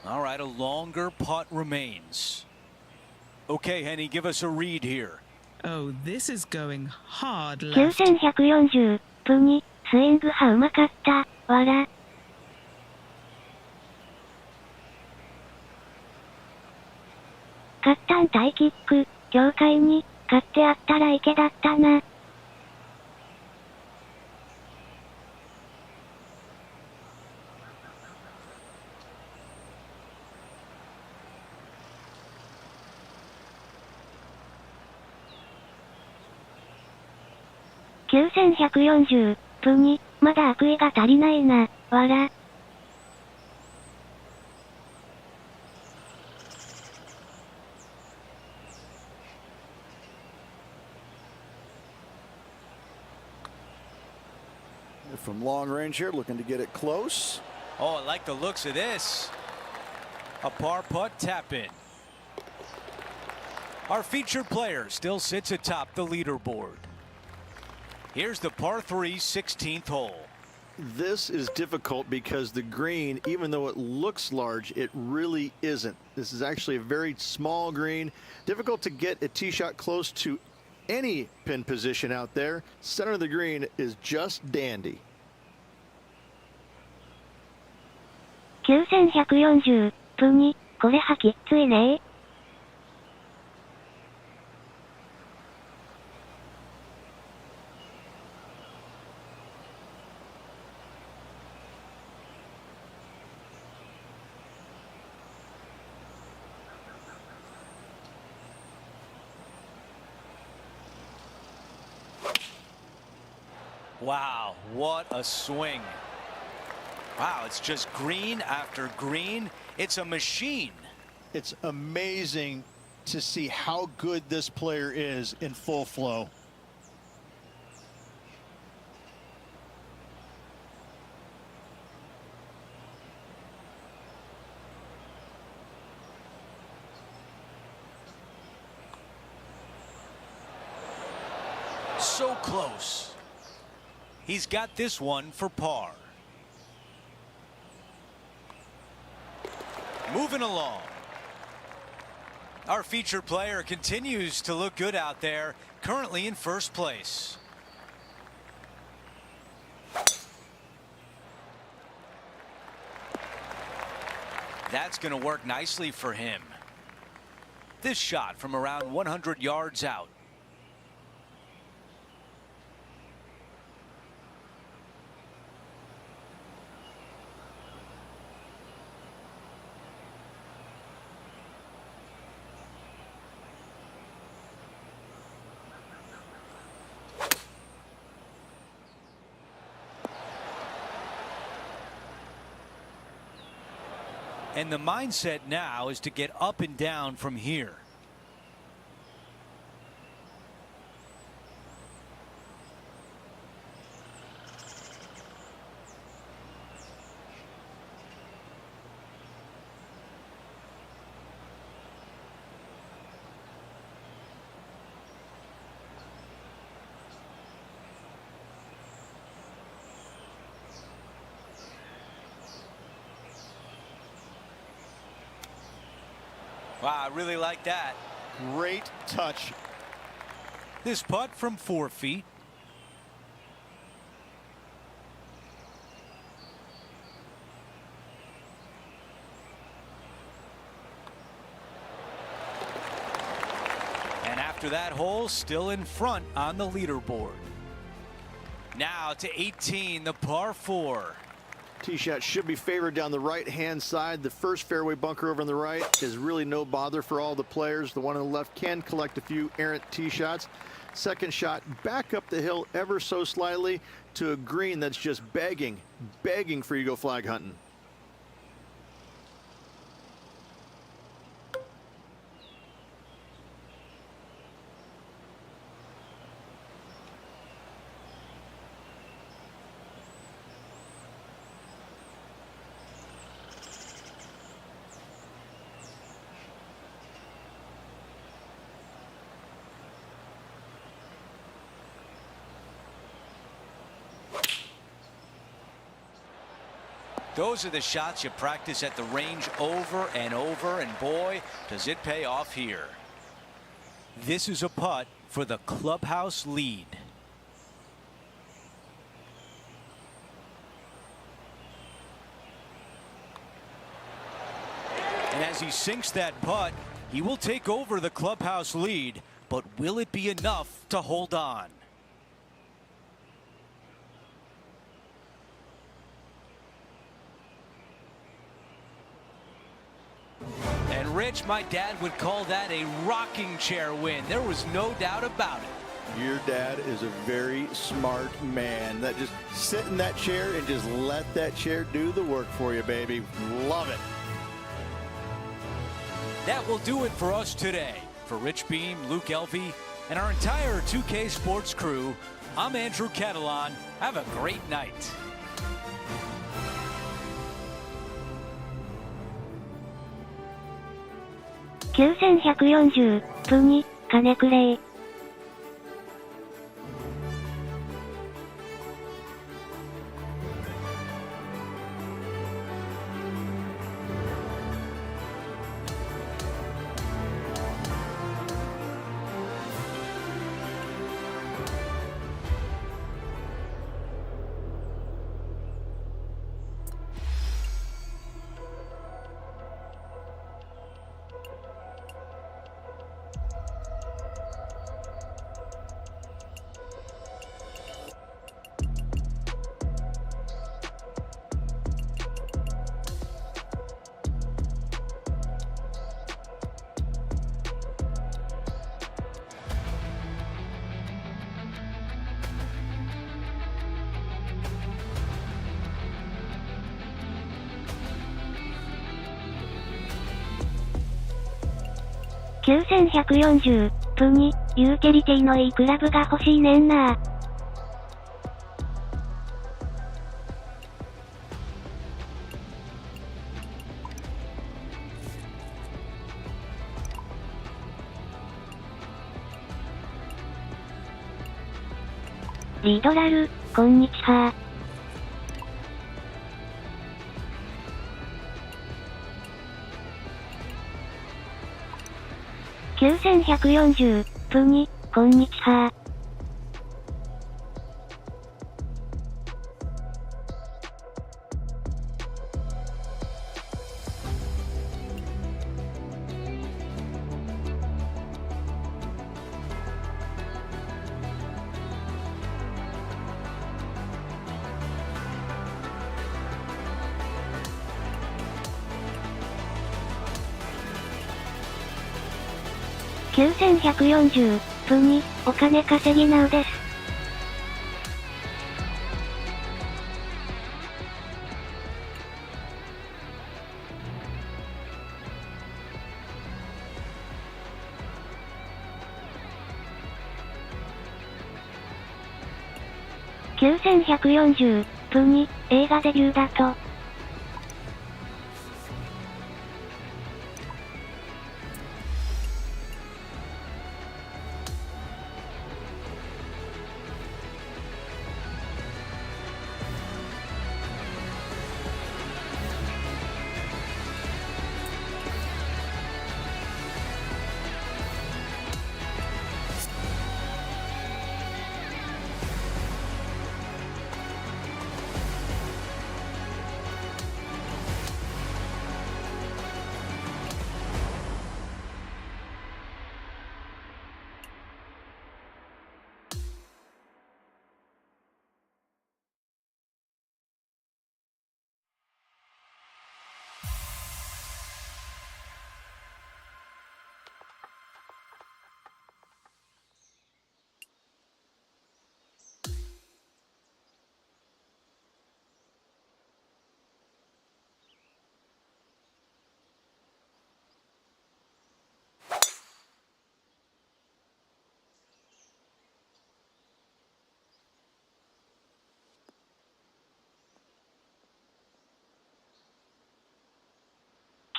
All right, a longer putt remains. Okay, Henny, give us a read here. Oh, this is going hard left. 9140分にスイングはうまかった。わら。カッタン対キック、境界に、勝ってあったら池だったな。9140分に、まだ悪意が足りないな、わら。From long range here, looking to get it close. Oh, I like the looks of this. A par putt tap in. Our featured player still sits atop the leaderboard. Here's the par 3 16th hole. This is difficult because the green, even though it looks large, it really isn't. This is actually a very small green. Difficult to get a tee shot close to any pin position out there. Center of the green is just dandy. 9140分に、これはきっついね。Wow, what a swing. Wow, it's just green after green. It's a machine. It's amazing to see how good this player is in full flow. So close. He's got this one for par. Moving along. Our featured player continues to look good out there, currently in first place. That's going to work nicely for him. This shot from around 100 yards out. And the mindset now is to get up and down from here. Wow, I really like that. Great touch. This putt from 4 feet. And after that hole, still in front on the leaderboard. Now to 18, the par 4. Tee shot should be favored down the right-hand side. The first fairway bunker over on the right is really no bother for all the players. The one on the left can collect a few errant tee shots. Second shot back up the hill ever so slightly to a green that's just begging for you to go flag hunting. Those are the shots you practice at the range over and over, and boy, does it pay off here. This is a putt for the clubhouse lead. And as he sinks that putt, he will take over the clubhouse lead, but will it be enough to hold on? And Rich, my dad would call that a rocking chair win. There was no doubt about it. Your dad is a very smart man. That just sit in that chair and just let that chair do the work for you, baby. Love it. That will do it for us today. For Rich Beam, Luke Elvey, and our entire 2K Sports crew, I'm Andrew Catalan. Have a great night.9140分に金くれい。9140分にユーティリティのいいクラブが欲しいねんな。リードラル、こんにちは。9140分にこんにちは。9140、プに、お金稼ぎなうです。9140、プに、映画デビューだと。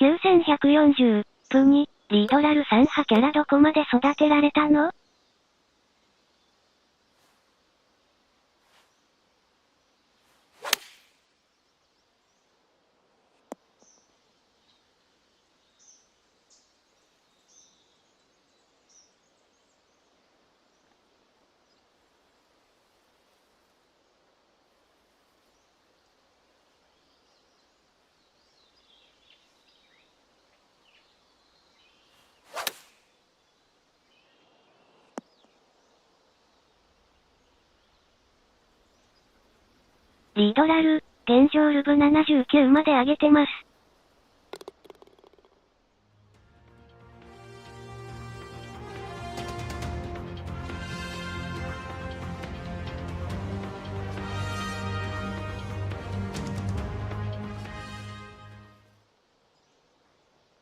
9140、プに、リードラル3波キャラどこまで育てられたの？リードラル、現状ルブ79まで上げてます。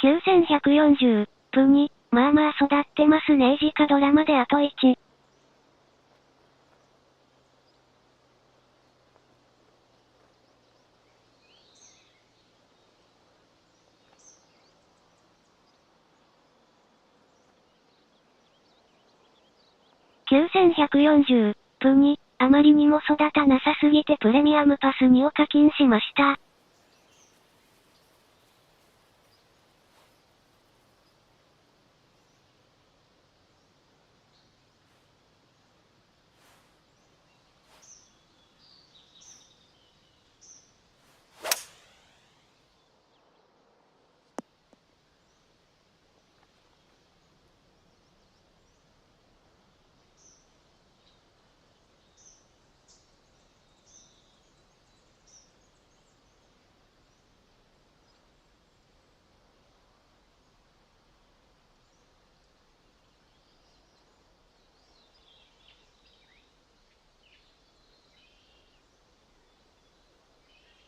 9140、プに、まあまあ育ってますね。時価ドラマであと1。9140、プに、あまりにも育たなさすぎてプレミアムパスにを課金しました。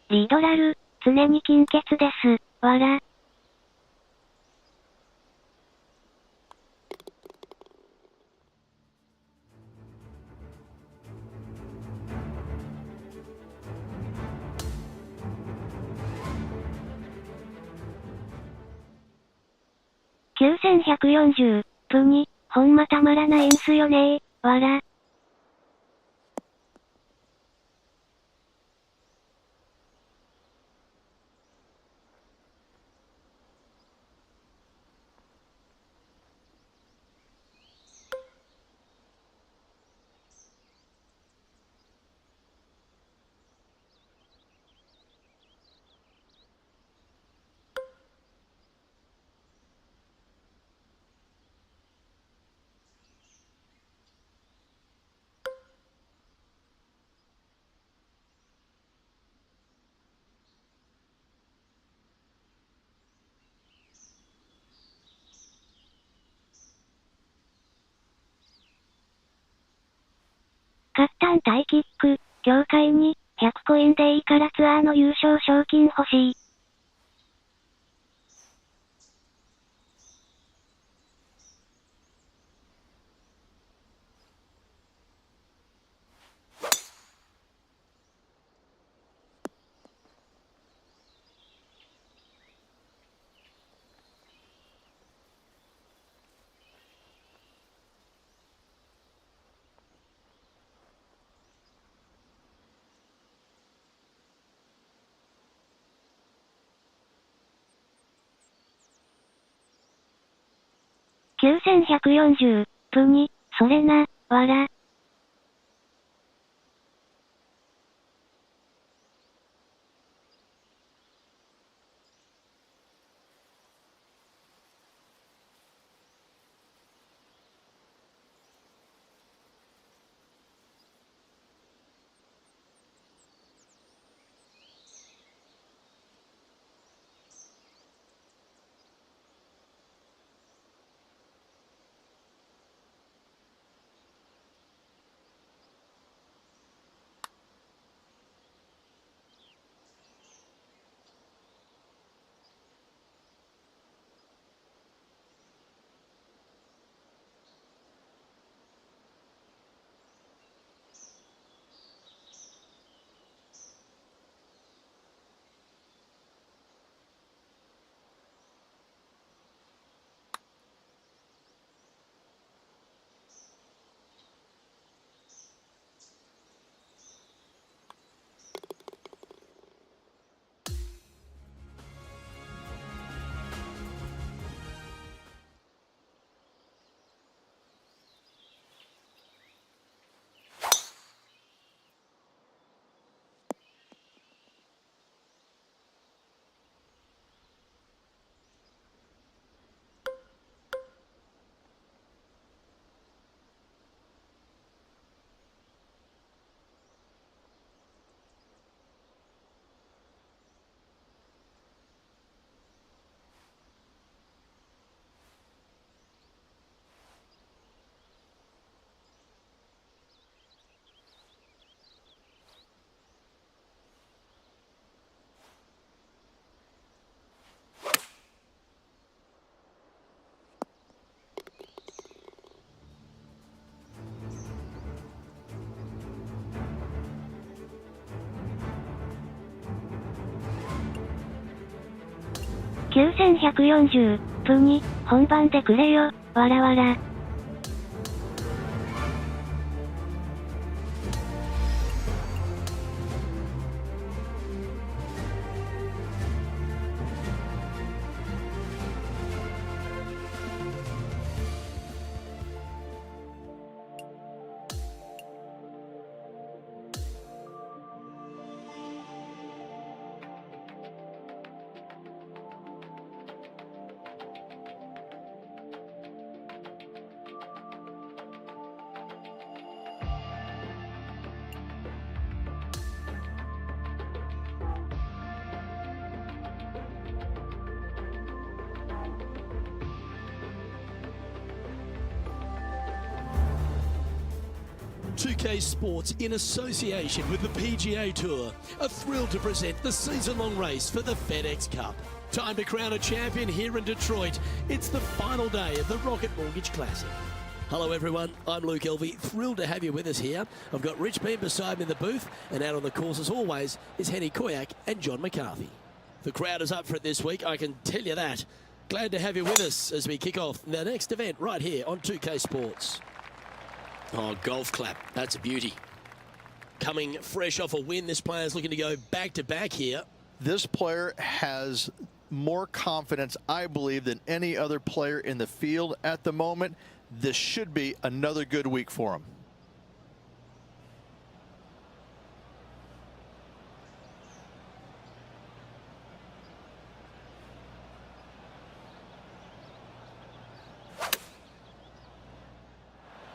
リードラル、常に金欠です。わら。9140、プに、ほんまたまらないんすよねー、わら。番タイキック、協会に、100コインでいいからツアーの優勝賞金欲しい。9140、プに、それな、わら。9140、プに、本番でくれよ、わらわら。2K Sports, in association with the PGA Tour, are thrilled to present the season-long race for the FedEx Cup. Time to crown a champion here in Detroit. It's the final day of the Rocket Mortgage Classic. Hello everyone, I'm Luke Elvey, thrilled to have you with us here. I've got Rich Beam beside me in the booth, and out on the course as always is Henny Koyak and John McCarthy. The crowd is up for it this week, I can tell you that. Glad to have you with us as we kick off the next event right here on 2K Sports. Oh, golf clap. That's a beauty. Coming fresh off a win, this player's looking to go back-to-back here. This player has more confidence, I believe, than any other player in the field at the moment. This should be another good week for him.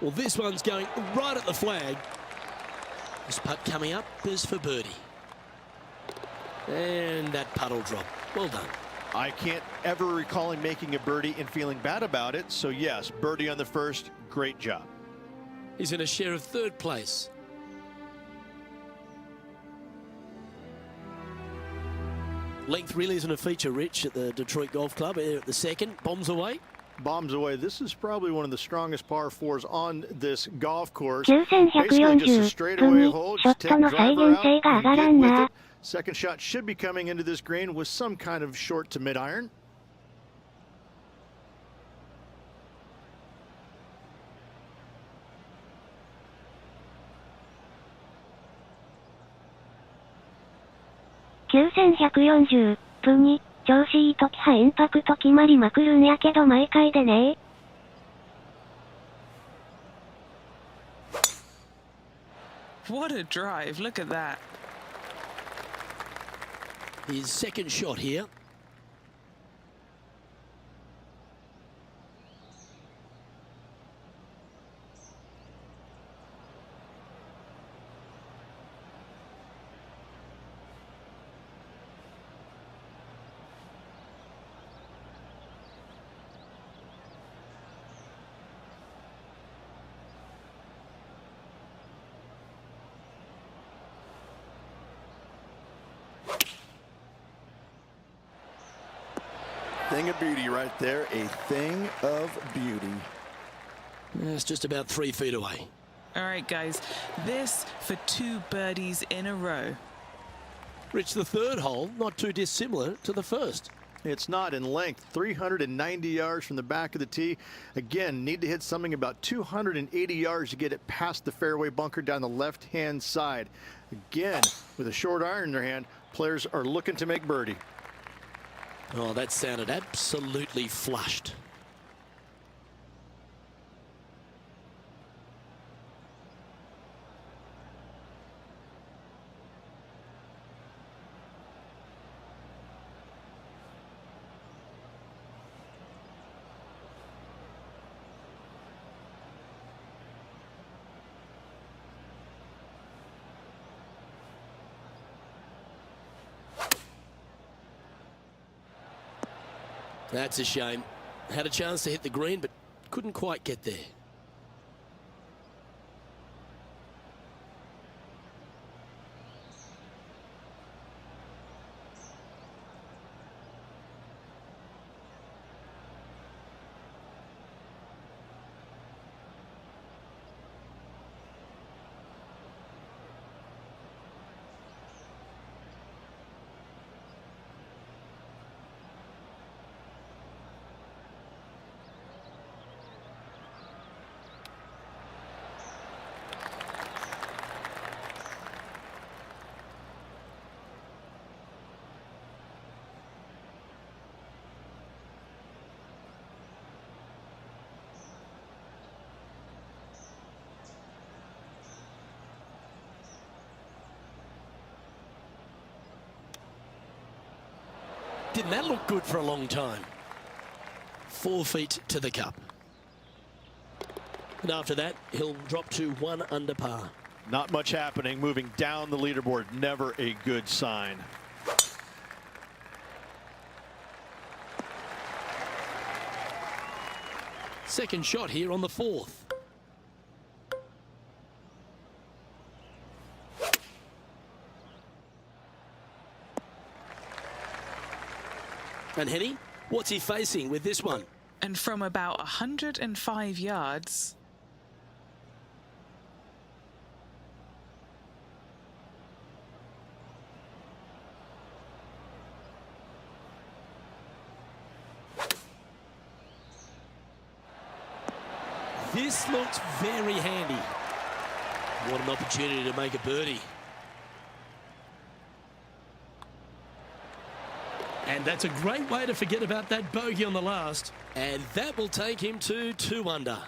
Well, this one's going right at the flag. This putt coming up is for birdie. And that putt will drop. Well done. I can't ever recall him making a birdie and feeling bad about it. So, yes, birdie on the first. Great job. He's in a share of third place. Length really isn't a feature, Rich, at the Detroit Golf Club. At the second, bombs away. Bombs away. This is probably one of the strongest par fours on this golf course. Basically just a straightaway hole. Just take driver out and get with it. Second shot should be coming into this green with some kind of short to mid iron.9140分に調子いい時はインパクト決まりまくるんやけど毎回でね。What a drive. Look at that. His second shot here. Thing of beauty right there, a thing of beauty. It's just about 3 feet away. All right, guys. This for 2 birdies in a row. Rich, the third hole, not too dissimilar to the first. It's not in length, 390 yards from the back of the tee. Again, need to hit something about 280 yards to get it past the fairway bunker down the left-hand side. Again, with a short iron in their hand, players are looking to make birdie. Oh, that sounded absolutely flushed. That's a shame. Had a chance to hit the green, but couldn't quite get there. Didn't that look good for a long time? 4 feet to the cup. And after that, he'll drop to 1 under par. Not much happening, moving down the leaderboard. Never a good sign. Second shot here on the 4th. And Henny, what's he facing with this one? And from about 105 yards. This looks very handy. What an opportunity to make a birdie. And that's a great way to forget about that bogey on the last. And that will take him to 2 under.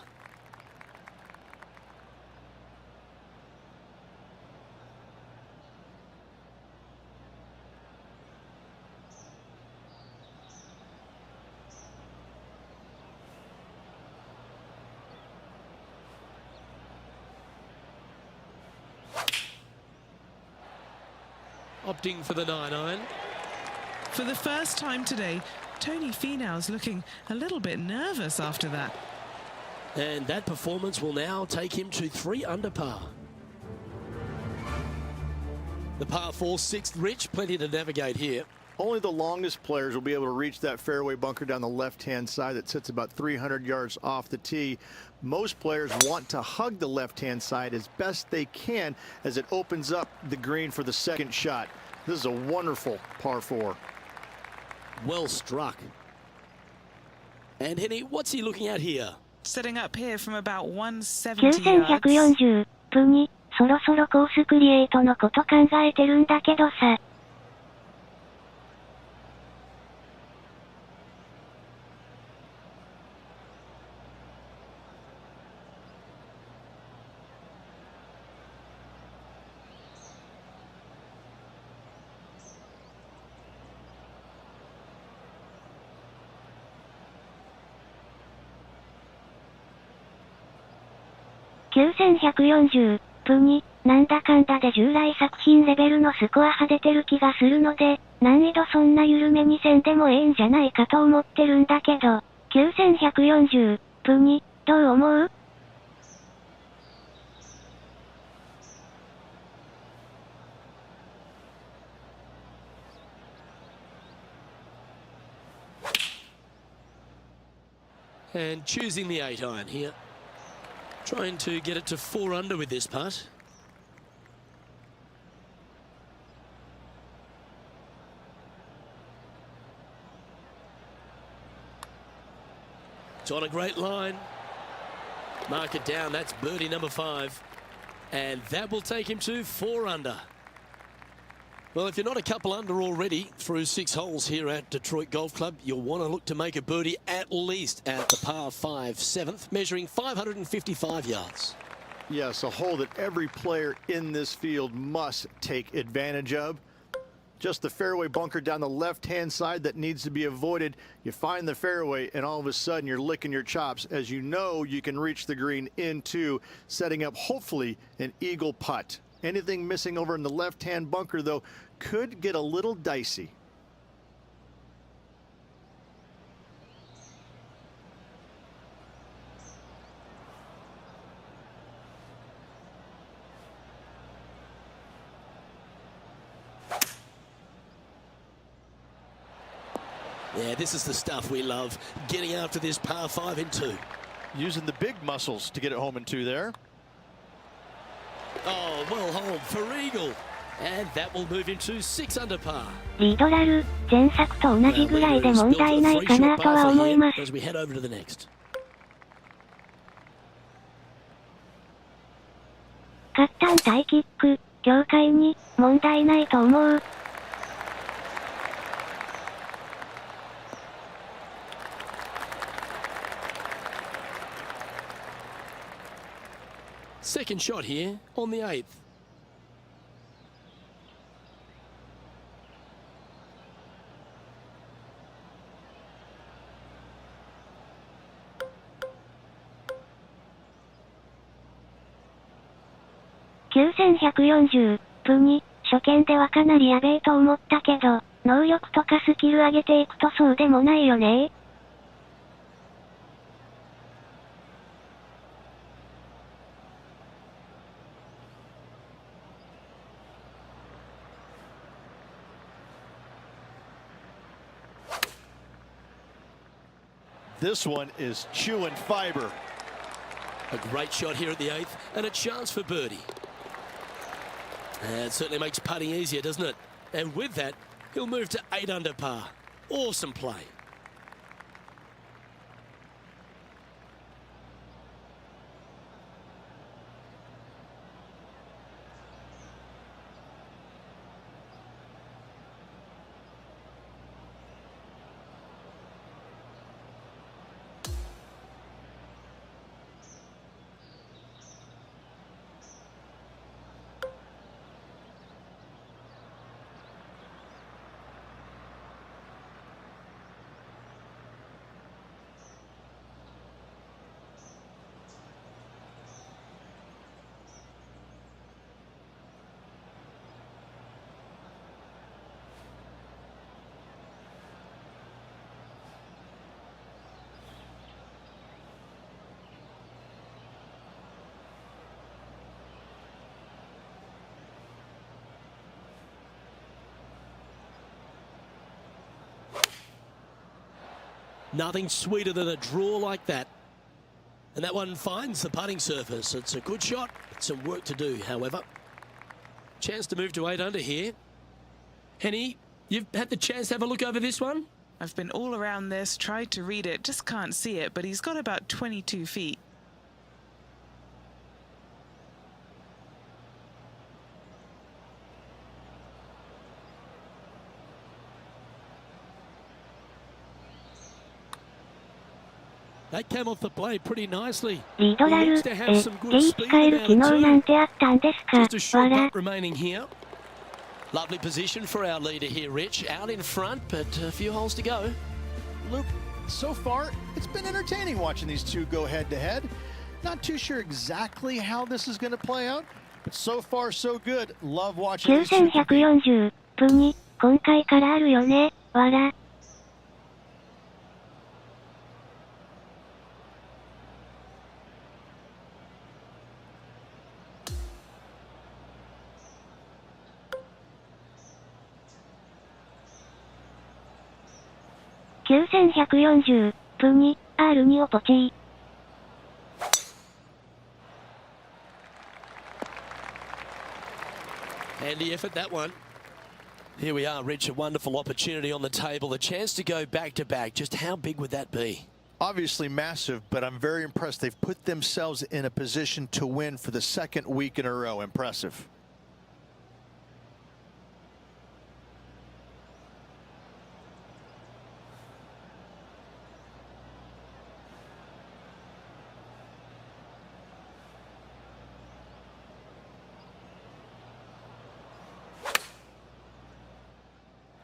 Opting for the 9-iron. For the first time today, Tony Finau's looking a little bit nervous after that. And that performance will now take him to 3 under par. The par 4 6th, Rich, plenty to navigate here. Only the longest players will be able to reach that fairway bunker down the left-hand side that sits about 300 yards off the tee. Most players want to hug the left-hand side as best they can as it opens up the green for the second shot. This is a wonderful par 4. Well struck. And Henny, what's he looking at here? Setting up here from about 170 yards. 9140分に、そろそろコースクリエイトのこと考えてるんだけどさ。9140分に、なんだかんだで従来作品レベルのスコア派出てる気がするので、難易度そんな緩めにせんでもええんじゃないかと思ってるんだけど、9140分に、どう思う？And choosing the 8 iron here. Trying to get it to 4 under with this putt. It's on a great line. Mark it down. That's birdie number 5. And that will take him to 4 under. Well, if you're not a couple under already through 6 holes here at Detroit Golf Club, you'll want to look to make a birdie at least at the par 5 7th, measuring 555 yards. Yes, a hole that every player in this field must take advantage of. Just the fairway bunker down the left-hand side that needs to be avoided. You find the fairway, and all of a sudden you're licking your chops as you know you can reach the green into, setting up hopefully an eagle putt. Anything missing over in the left-hand bunker, though, could get a little dicey. Yeah, this is the stuff we love, getting after this par 5 in 2. Using the big muscles to get it home in 2 there. Oh, well home for eagle. And that will move him to 6 under par. リードラル、前作と同じぐらいで問題ないかなとは思います。As we head over to the next. カッタン対キック、境界に問題ないと思う。Second shot here on the 8th.9140分に、初見ではかなりやべえと思ったけど、能力とかスキル上げていくとそうでもないよね。This one is chewing fiber. A great shot here at the 8th and a chance for birdie. And it certainly makes putting easier, doesn't it? And with that, he'll move to 8 under par. Awesome play. Nothing sweeter than a draw like that. And that one finds the putting surface. It's a good shot. Some work to do, however. Chance to move to 8 under here. Henny, you've had the chance to have a look over this one? I've been all around this, tried to read it, just can't see it, but he's got about 22 feet. That came off the blade pretty nicely. リドラル、Looks to have some good 生 speed き返る about 機 it 能な too. んてあったんですか Just a short わら putt remaining here. Lovely position for our leader here, Rich. Out in front, but a few holes to go. Luke, so far, it's been entertaining watching these two go head-to-head. Not too sure exactly how this is going to play out, but so far, so good. Love watching these two compete. 9140分に今回からあるよねわら9140分に R2 をポチー。Handy effort, that one. Here we are, Rich. A wonderful opportunity on the table. The chance to go back-to-back. Just how big would that be? Obviously massive, but I'm very impressed. They've put themselves in a position to win for the second week in a row. Impressive.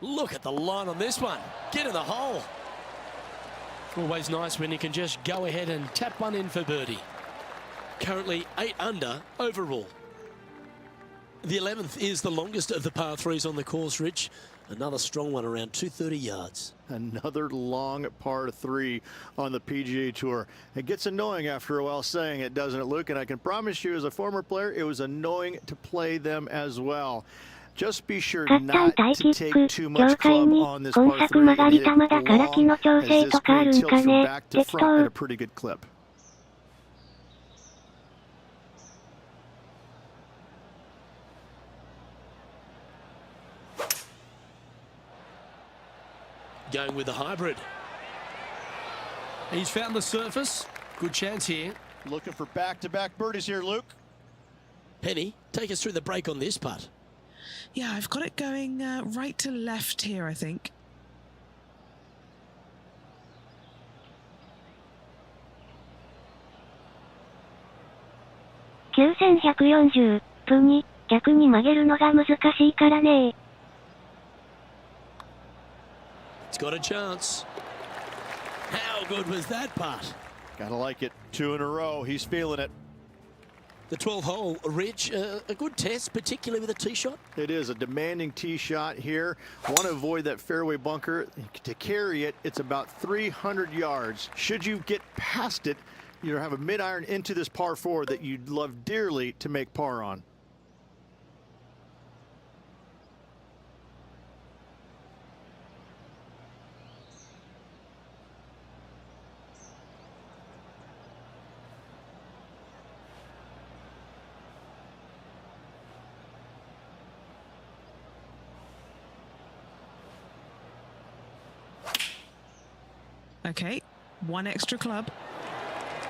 Look at the line on this one. Get in the hole. Always nice when you can just go ahead and tap one in for birdie. Currently 8 under overall. The 11th is the longest of the par 3s on the course, Rich. Another strong one around 230 yards. Another long par 3 on the PGA Tour. It gets annoying after a while saying it, doesn't it, Luke? And I can promise you, as a former player, it was annoying to play them as well. Just be sure not to take too much club on this par 3 and hit it long, as this green tilts from back to front at a pretty good clip. Going with the hybrid. He's found the surface. Good chance here. Looking for back-to-back birdies here, Luke. Penny, take us through the break on this putt. Yeah, I've got it going right to left here, I think.9140分に逆に曲げるのが難しいからね。It's got a chance. How good was that putt? Gotta like it. 2 in a row. He's feeling it. The 12th hole, Rich, a good test, particularly with a tee shot. It is a demanding tee shot here. Want to avoid that fairway bunker. To carry it, it's about 300 yards. Should you get past it, you'll have a mid-iron into this par 4 that you'd love dearly to make par on. Okay, one extra club.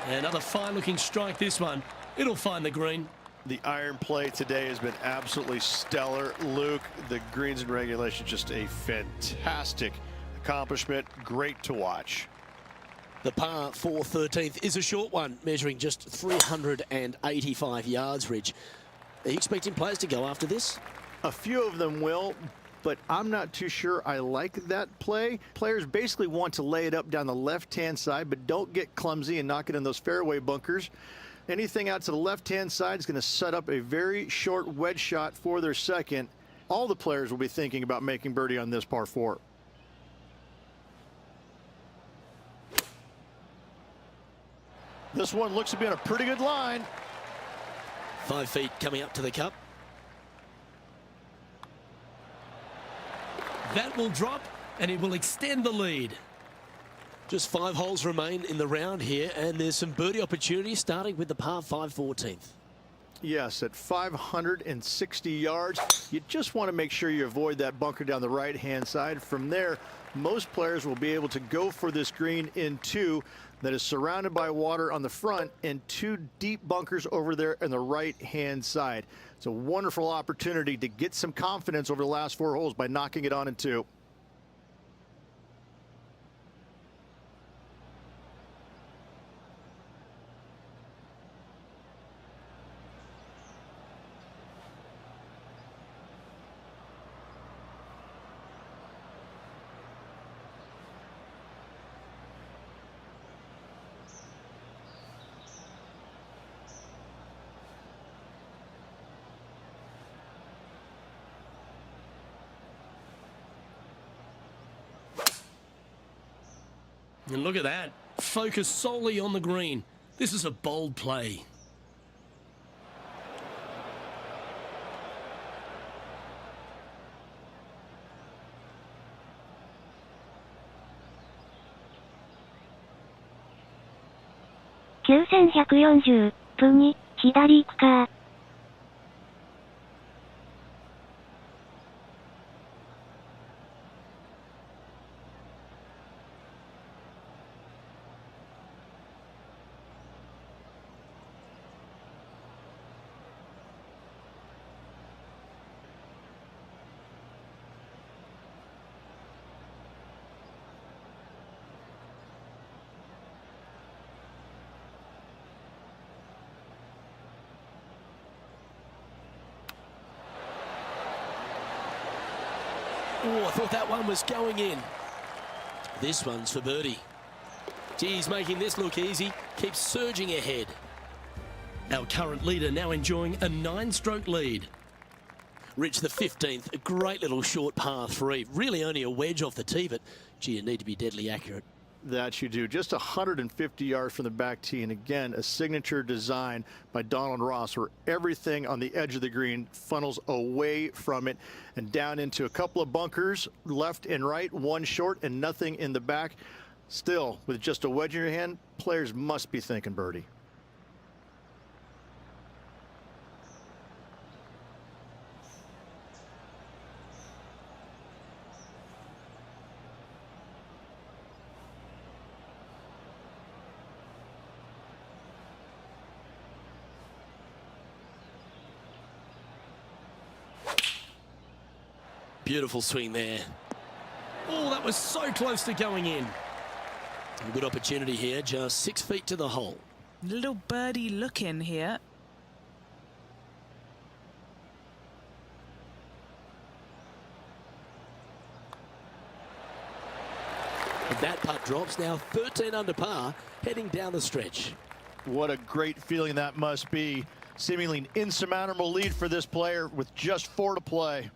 Another fine-looking strike, this one. It'll find the green. The iron play today has been absolutely stellar. Luke, the greens and regulation, just a fantastic accomplishment. Great to watch. The par 4 13th is a short one, measuring just 385 yards, Rich. Are you expecting players to go after this? A few of them will, but I'm not too sure I like that play. Players basically want to lay it up down the left-hand side, but don't get clumsy and knock it in those fairway bunkers. Anything out to the left-hand side is going to set up a very short wedge shot for their second. All the players will be thinking about making birdie on this par 4. This one looks to be on a pretty good line. 5 feet coming up to the cup. That will drop, and it will extend the lead. Just 5 holes remain in the round here, and there's some birdie opportunities starting with the par 5 14th. Yes, at 560 yards, you just want to make sure you avoid that bunker down the right-hand side. From there, most players will be able to go for this green in 2 that is surrounded by water on the front and 2 deep bunkers over there on the right-hand side. It's a wonderful opportunity to get some confidence over the last 4 holes by knocking it on in 2. And look at that. Focus solely on the green. This is a bold play.9140分に左行くか。Oh, I thought that one was going in. This one's for birdie. Geez, making this look easy. Keeps surging ahead. Our current leader now enjoying a 9-stroke lead. Rich the 15th, a great little short par 3. Really only a wedge off the tee, but gee, you need to be deadly accurate. That you do. Just 150 yards from the back tee, and again a signature design by Donald Ross where everything on the edge of the green funnels away from it and down into a couple of bunkers left and right, 1 short and nothing in the back. Still, with just a wedge in your hand, players must be thinking birdie. Beautiful swing there. Oh, that was so close to going in. A good opportunity here, just 6 feet to the hole. Little birdie look in here. And that putt drops, now 13 under par, heading down the stretch. What a great feeling that must be. Seemingly an insurmountable lead for this player with just 4 to play.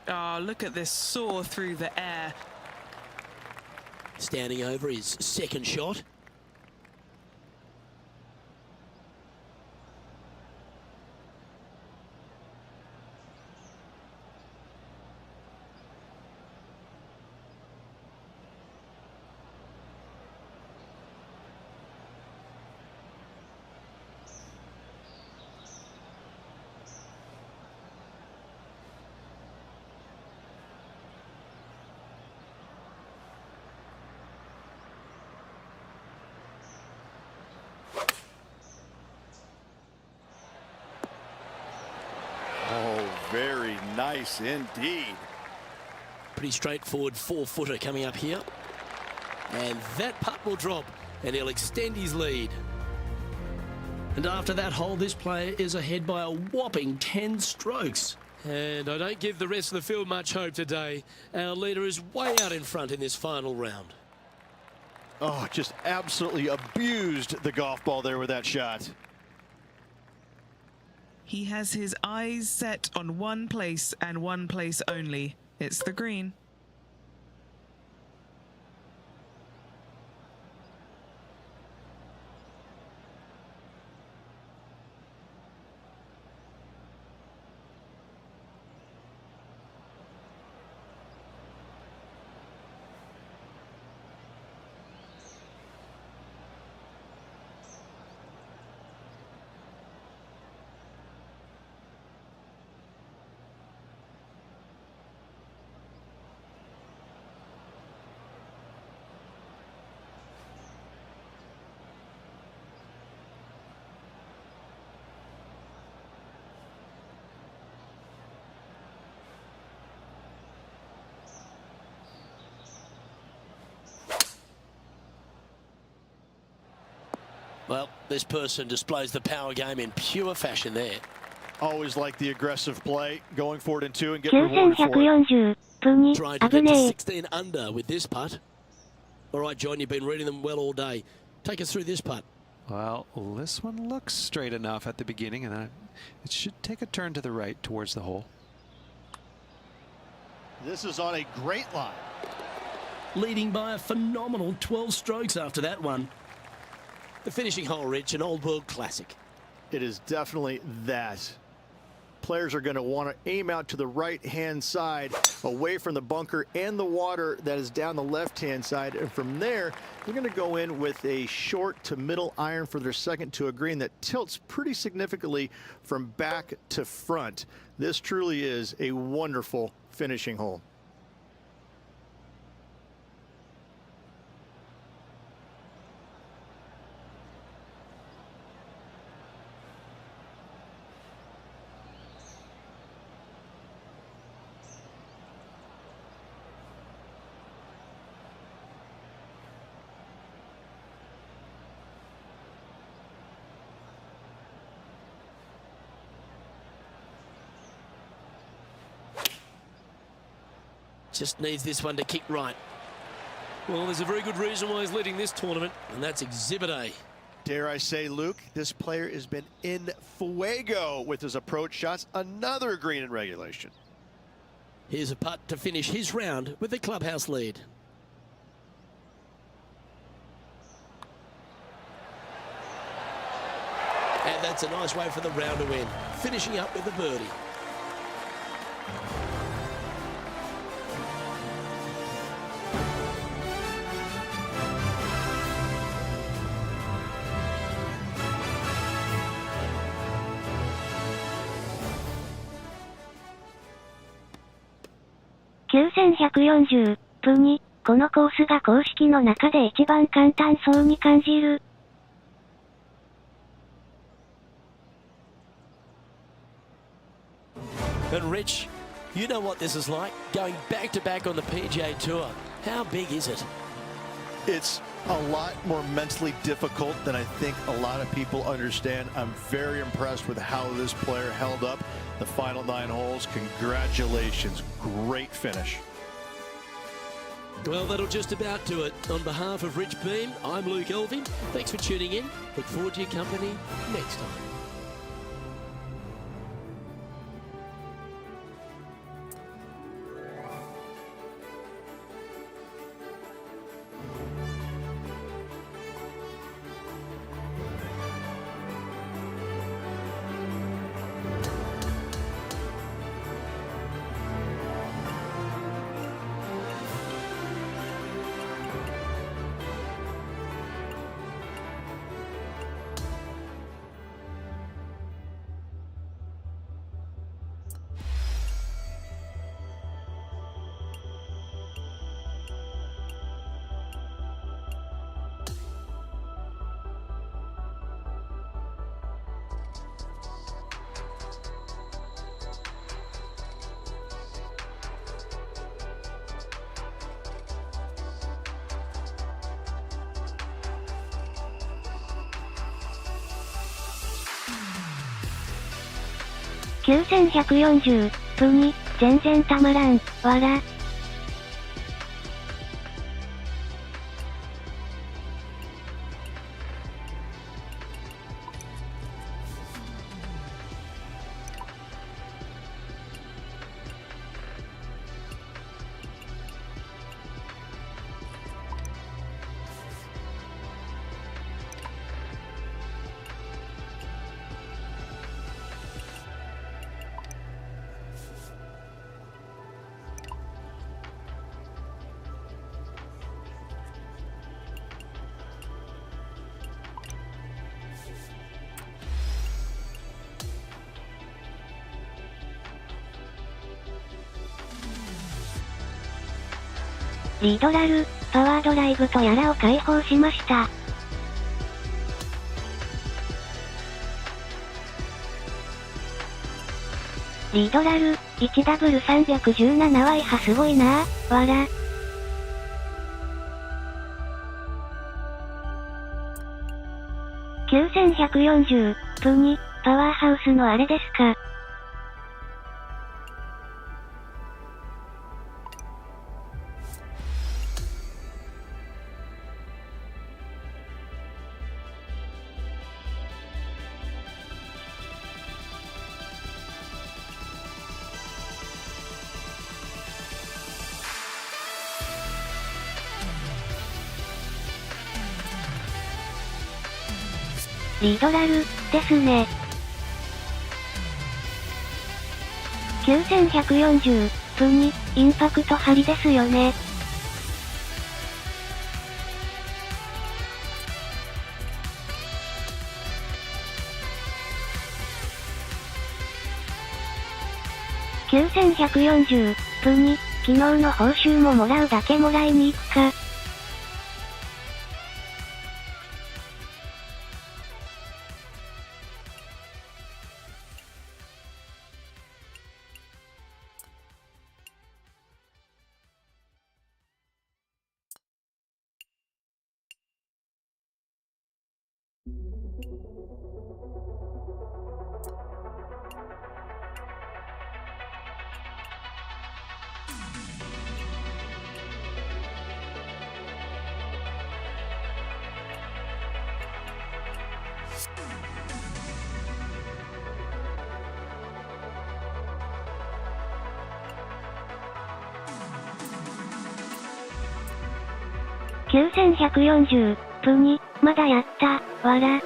Oh, look at this soar through the air. Standing over his second shot. Very nice indeed. Pretty straightforward 4-footer coming up here. And that putt will drop, and he'll extend his lead. And after that hole, this player is ahead by a whopping 10 strokes. And I don't give the rest of the field much hope today. Our leader is way out in front in this final round. Oh, just absolutely abused the golf ball there with that shot. He has his eyes set on one place and one place only. It's the green. Well, this person displays the power game in pure fashion there. Always like the aggressive play, going for it in 2 and getting rewarded for it. 9140分2 Trying to 危 get to ねえ 16 under with this putt. All right, John, you've been reading them well all day. Take us through this putt. Well, this one looks straight enough at the beginning, and then it should take a turn to the right towards the hole. This is on a great line. Leading by a phenomenal 12 strokes after that one. The finishing hole, Rich, an old world classic. It is definitely that. Players are going to want to aim out to the right-hand side, away from the bunker and the water that is down the left-hand side. And from there, they're going to go in with a short to middle iron for their second to a green that tilts pretty significantly from back to front. This truly is a wonderful finishing hole. Just needs this one to kick right. Well, there's a very good reason why he's leading this tournament, and that's Exhibit A. Dare I say, Luke, this player has been in fuego with his approach shots. Another green in regulation. Here's a putt to finish his round with the clubhouse lead. And that's a nice way for the round to end, finishing up with a birdie.9140分2このコースが公式の中で一番簡単そうに感じる。And Rich, you know what this is like, going back to back on the PGA Tour. How big is it? It's a lot more mentally difficult than I think a lot of people understand. I'm very impressed with how this player held up the final 9 holes. Congratulations. Great finish. Well, that'll just about do it. On behalf of Rich Beam, I'm Luke Elving. Thanks for tuning in. Look forward to your company next time.9140分2全然たまらん、わら。リードラル、パワードライブとやらを解放しました。リードラル、1W317 ワイハすごいなぁ、わら。9140、プに、パワーハウスのあれですか。リードラル、ですね。9140、プに、インパクト張りですよね。9140、プに、昨日の報酬ももらうだけもらいに行くか。9140、プに、まだやった、わら。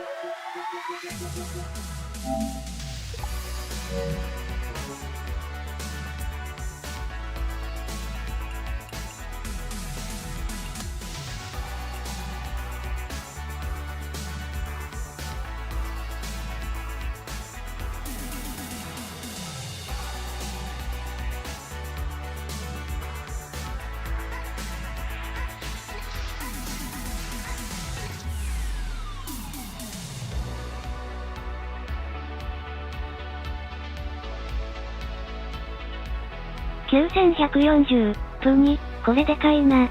9140、プに、これでかいな。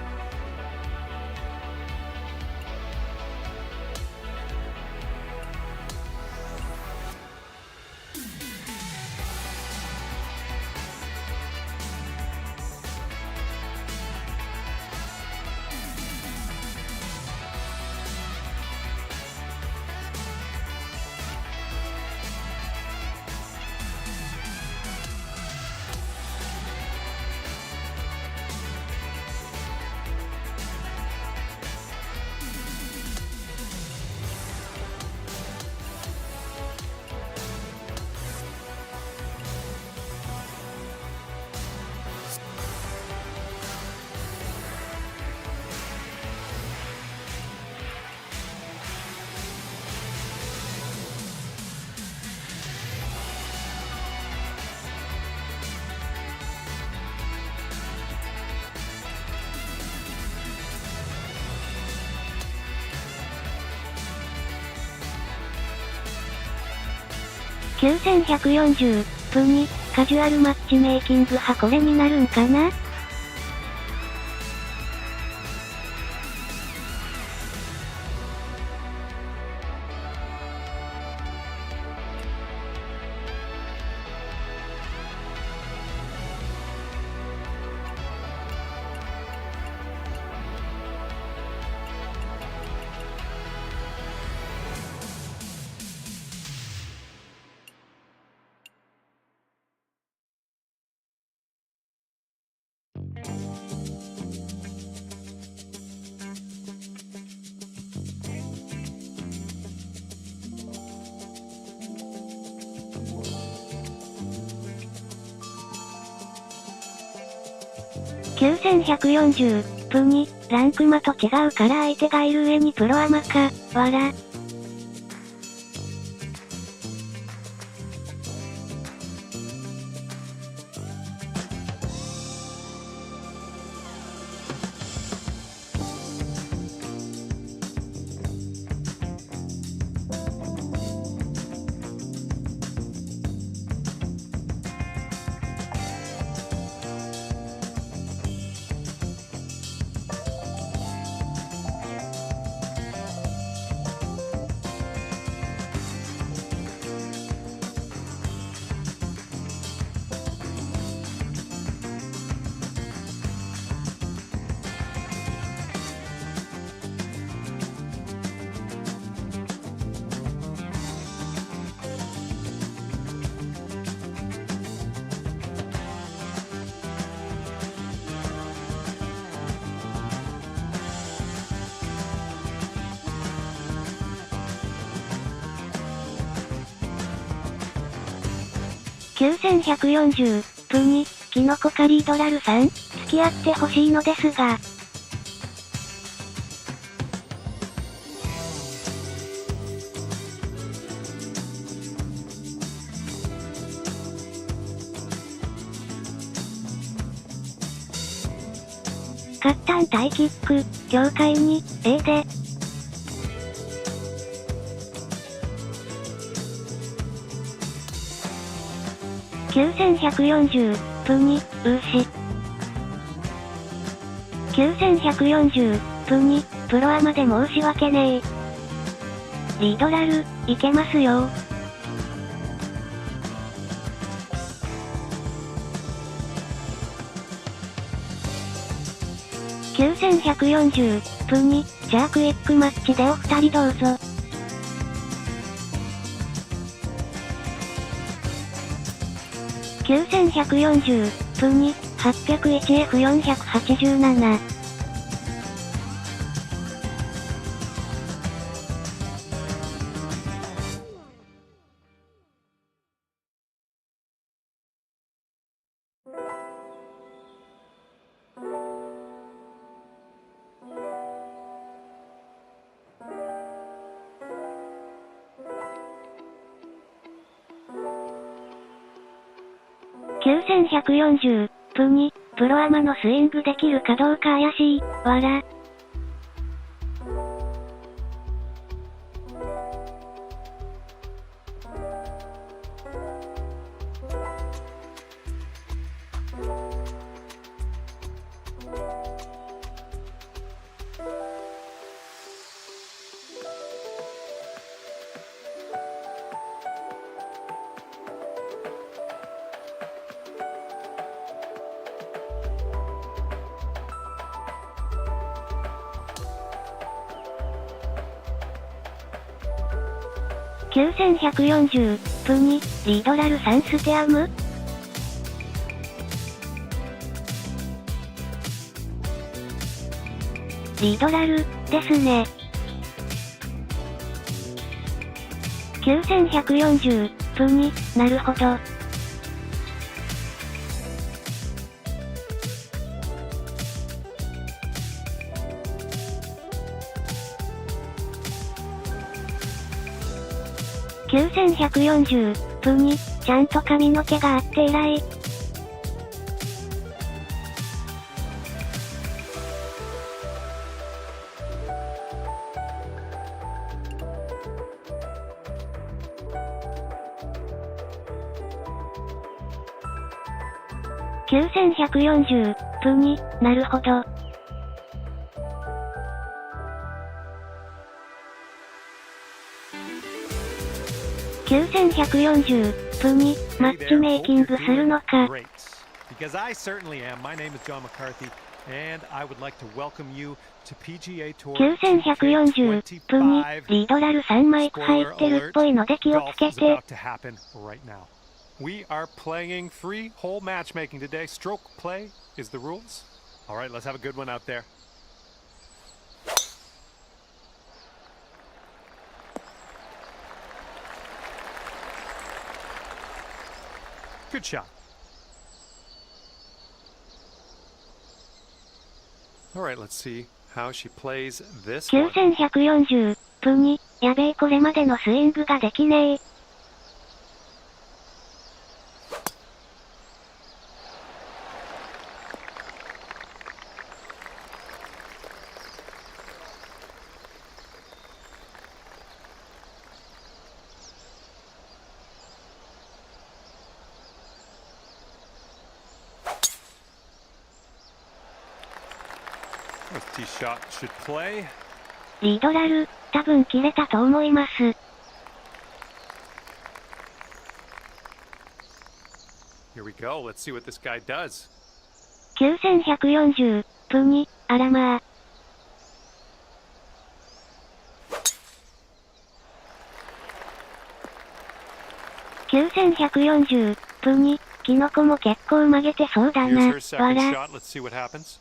9140、プに、カジュアルマッチメイキング派これになるんかな。9140、プに、ランクマと違うから相手がいる上にプロアマか、わら。9140、プに、キノコカリードラルさん、付き合ってほしいのですが。カッタン対キック、境界に、A で。9140、プに、牛。9140、プに、プロアマで申し訳ねえ。リードラル、いけますよ。9140、プに、じゃあクイックマッチでお二人どうぞ。9140、プに、801F487。9140、プに、プロアマのスイングできるかどうか怪しい、わら。9140、プに、リードラル3ステアム？リードラル、ですね。9140、プに、なるほど。9140、プに、ちゃんと髪の毛があって偉い。9140、プに、なるほど。9140、プに、マッチメイキングするのか。Because I certainly am. My name is John McCarthy, and I would like to welcome you to PGA Tour 9140、プに、リードラル3マイク入ってるっぽいので気をつけて。We are playing three-hole matchmaking today. Stroke play is the rules. All right, let's have a good one out there. Good shot. All right, let's see how she plays this one. 9140、プに、やべえこれまでのスイングができねえ。Tee shot should play. リードラル、多分切れたと思います。Here we go. Let's see what this guy does. 9140、プに、あらまあ。9140、プに、キノコも結構曲げてそうだ Here's な、 her わ second ら。shot. Let's see what happens.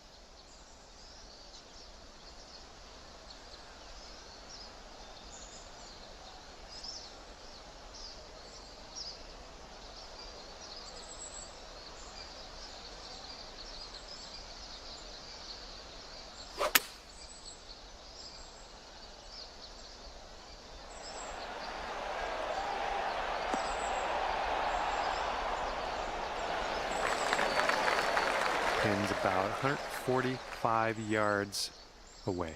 pin's about 145 yards away.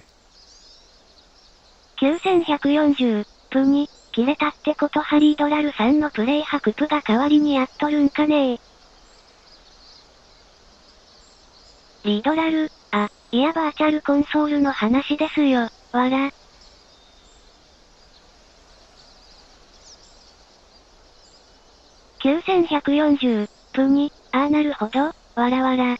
9140プに切れたってことハリードラルさんのプレイ白プが代わりにやっとるんかねー。リードラル、あ、いやバーチャルコンソールの話ですよ、わら。9140プに、ああなるほど、わらわら。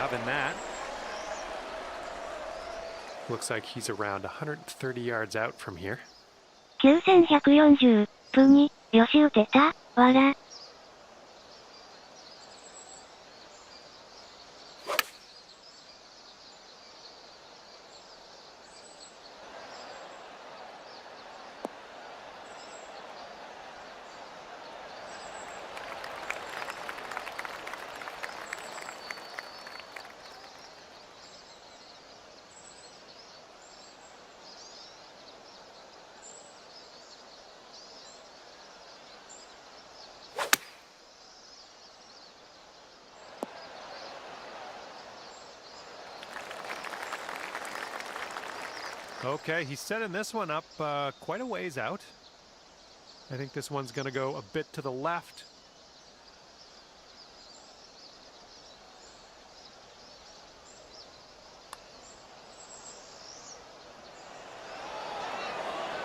Having that. Looks like he's around 130 yards out from here. 9140プに、よし打てた、わら。Okay, he's setting this one up quite a ways out. I think this one's going to go a bit to the left.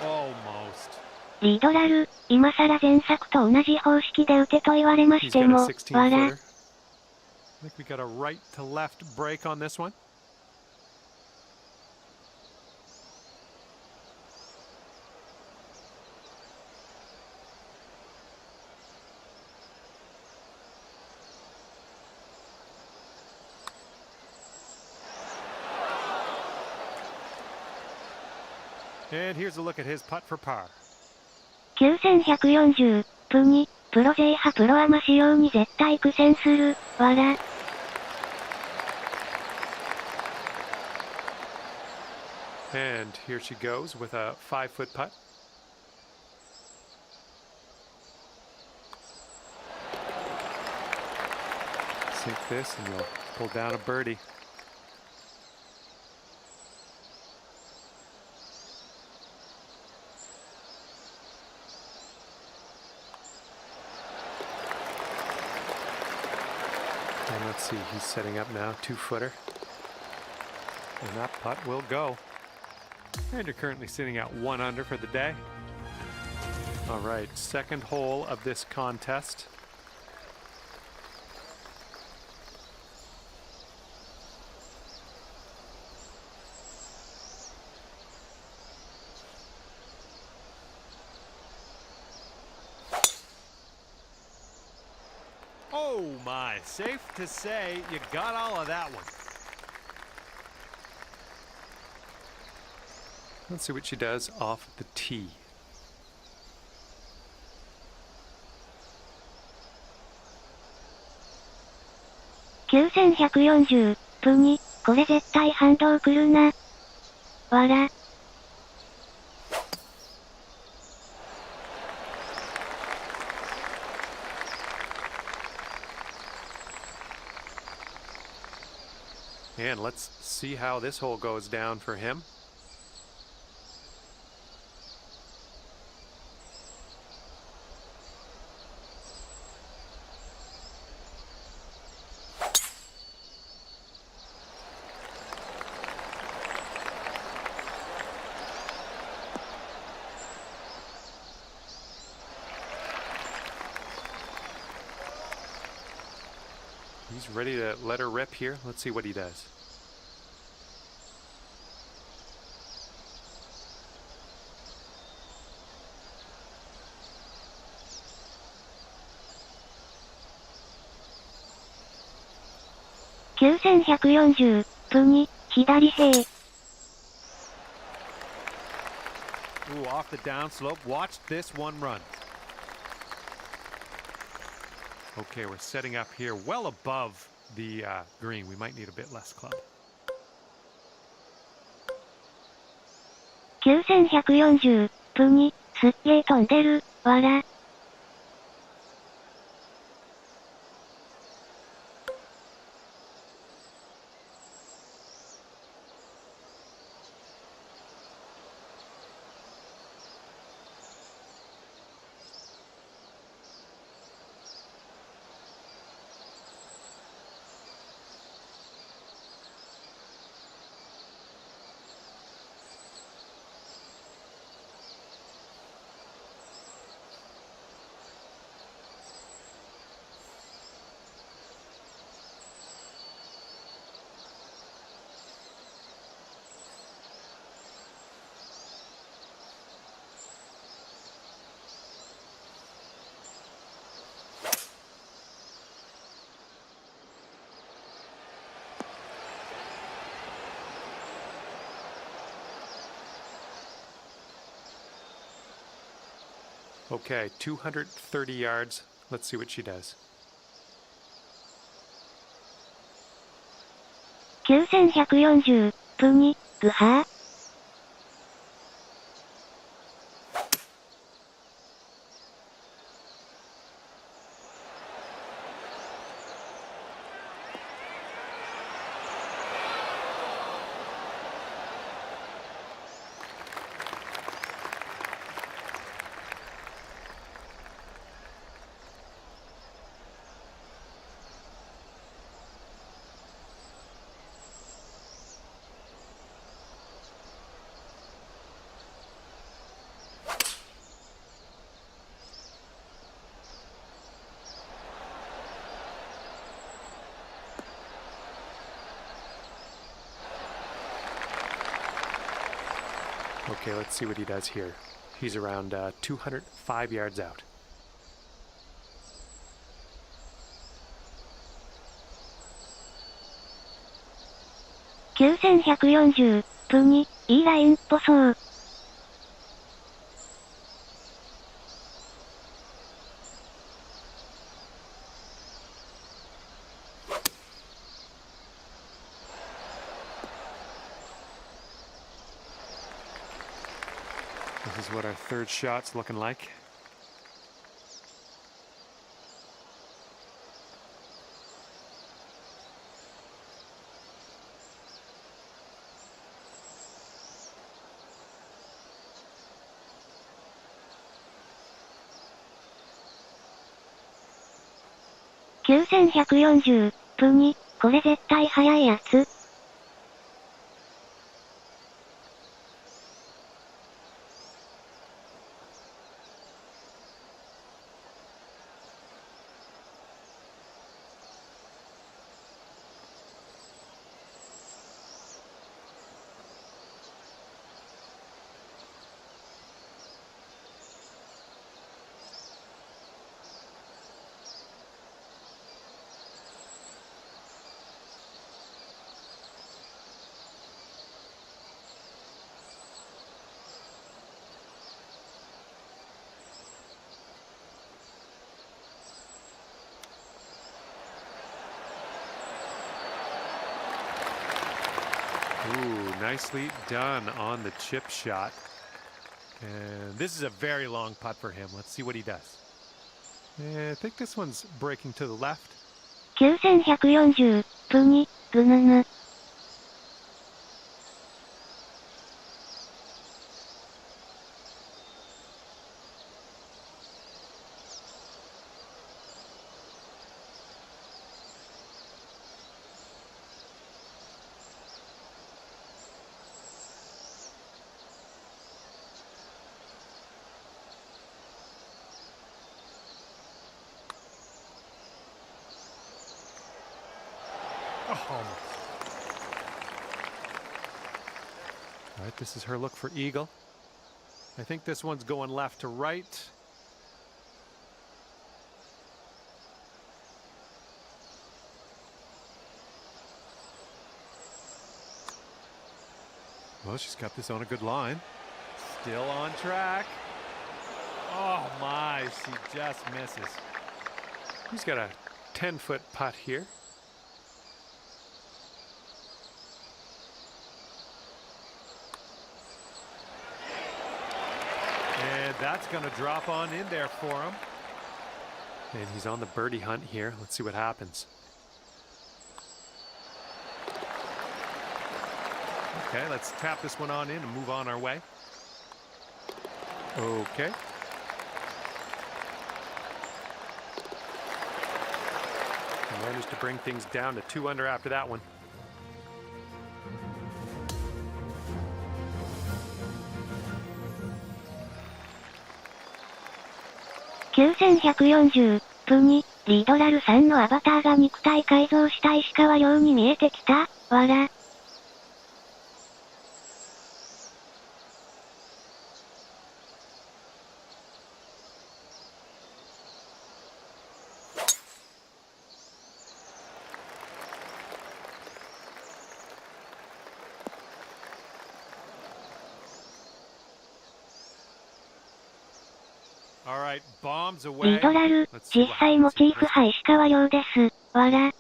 Almost. リードラル、今更前作と同じ方式で打てと言われましても、わら。I think we got a right to left break on this one. And here's a look at his putt for par. 9140プに、プロ J 派プロアマ仕様に絶対苦戦する、わら。And here she goes with a 5-foot putt. Sink this and we'll pull down a birdie. And let's see, he's setting up now, 2-footer. And that putt will go. And you're currently sitting at 1 under for the day. All right, second hole of this contest. Oh my, safe to say you got all of that one. Let's see what she does off the tee.9140プに、これ絶対反動来るな。わら。And let's see how this hole goes down for him. He's ready to let her rip here. Let's see what he does. 9140分に左平。 Ooh, off the downslope. Watch this one run. Okay, we're setting up here well above the green. We might need a bit less club. 9140分にすっげー飛んでる、わら。Okay, 230 yards. Let's see what she does. 9140分にグハー。 Okay, let's see what he does here. He's around 205 yards out. 9140分にいいラインっぽそう。 This is what our third shot's looking like.9140分にこれ絶対速いやつ。 Ooh, nicely done on the chip shot. And this is a very long putt for him. Let's see what he does. I think this one's breaking to the left. 9140分にぐぬぬ。 All right, this is her look for eagle. I think this one's going left to right. Well, she's got this on a good line. Still on track. Oh my, she just misses. He's got a 10-foot putt here. And that's going to drop on in there for him. And he's on the birdie hunt here. Let's see what happens. Okay, let's tap this one on in and move on our way. Okay. Managed to bring things down to 2 under after that one.9140分に、リードラルさんのアバターが肉体改造した石川遼に見えてきた、わら。リードラル、実際モチーフ派石川遼です。わら。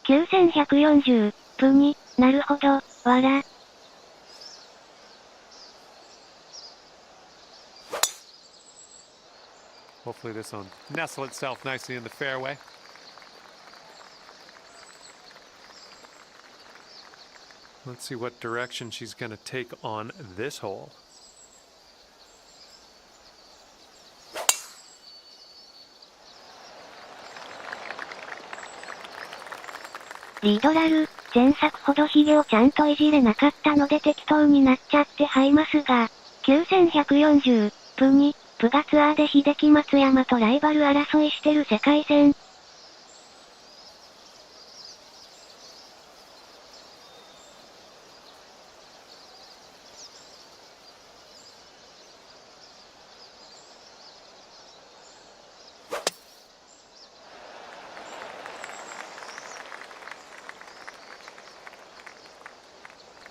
9140分に、なるほど、わら。Hopefully this will nestle itself nicely in the fairway. Let's see what direction she's going to take on this hole. リードラル、前作ほどヒゲをちゃんといじれなかったので適当になっちゃってはいますが、9140分に、プガツアーで秀樹松山とライバル争いしてる世界戦。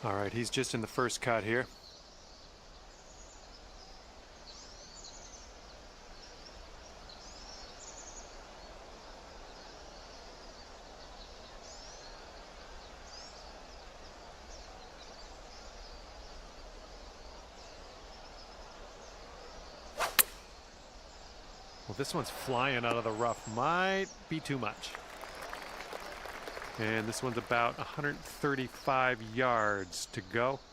All right, he's just in the first cut here. Well, this one's flying out of the rough. Might be too much. And this one's about 135 yards to go.「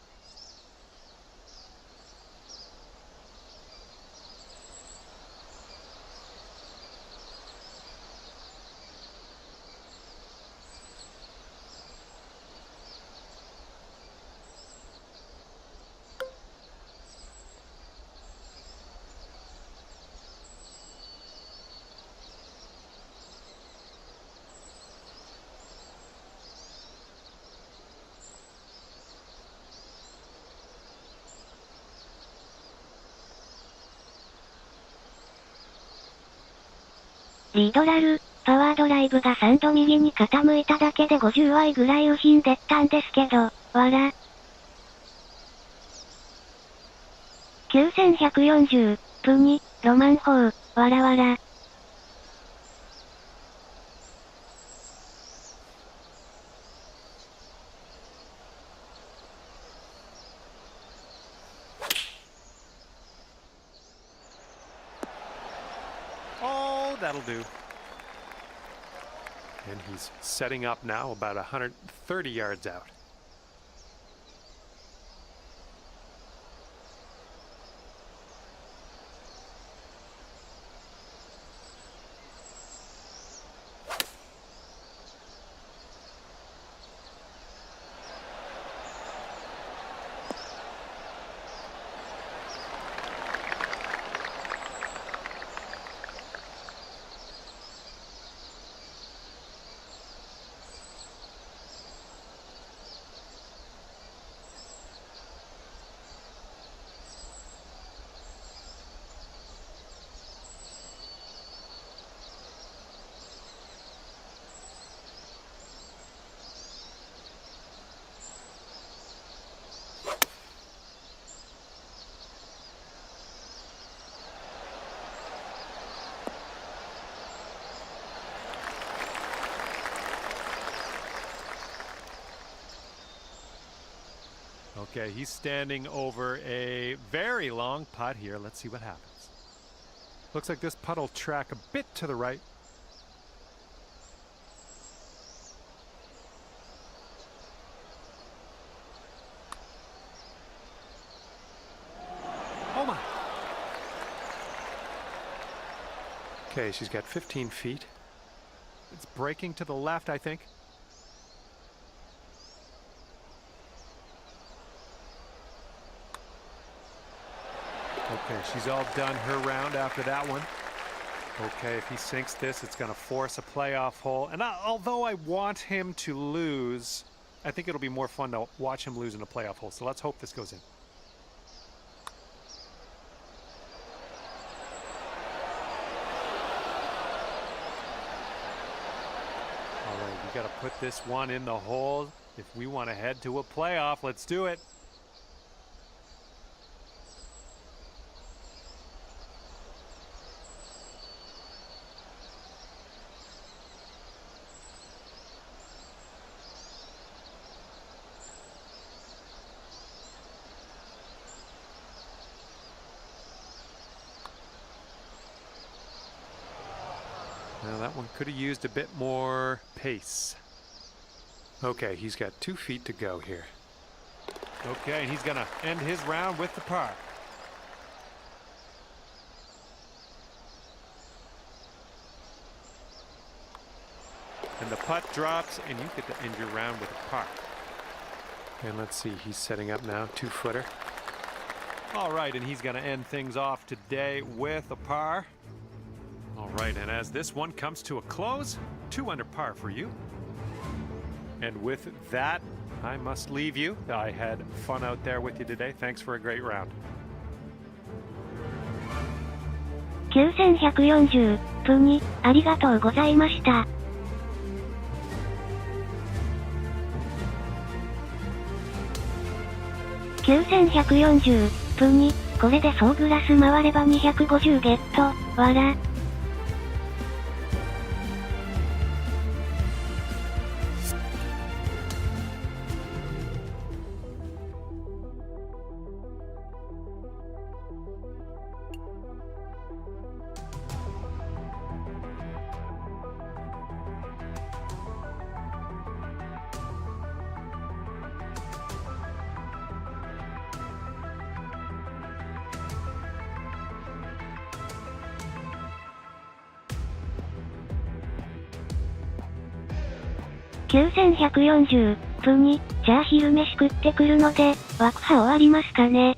リードラル、パワードライブが3度右に傾いただけで50ワイぐらい右品でったんですけど、わら。9140分に、ロマン砲、わらわら。That'll do. And he's setting up now about 130 yards out. Okay, he's standing over a very long putt here. Let's see what happens. Looks like this putt will track a bit to the right. Oh my. Okay, she's got 15 feet. It's breaking to the left, I think. Okay, she's all done her round after that one. Okay, if he sinks this, it's going to force a playoff hole. And although I want him to lose, I think it'll be more fun to watch him lose in a playoff hole. So let's hope this goes in. All right, we got to put this one in the hole if we want to head to a playoff. Let's do it. Now that one could have used a bit more pace. Okay, he's got 2 feet to go here. Okay, and he's gonna end his round with the par. And the putt drops, and you get to end your round with a par. And let's see, he's setting up now, 2-footer. All right, and he's gonna end things off today with a par. All right, and as this one comes to a close, 2 under par for you. And with that, I must leave you. I had fun out there with you today. Thanks for a great round. 9140プにありがとうございました。9140プにこれで総グラス回れば250ゲット、わら。9140プに、じゃあ昼飯食ってくるので、枠派終わりますかね。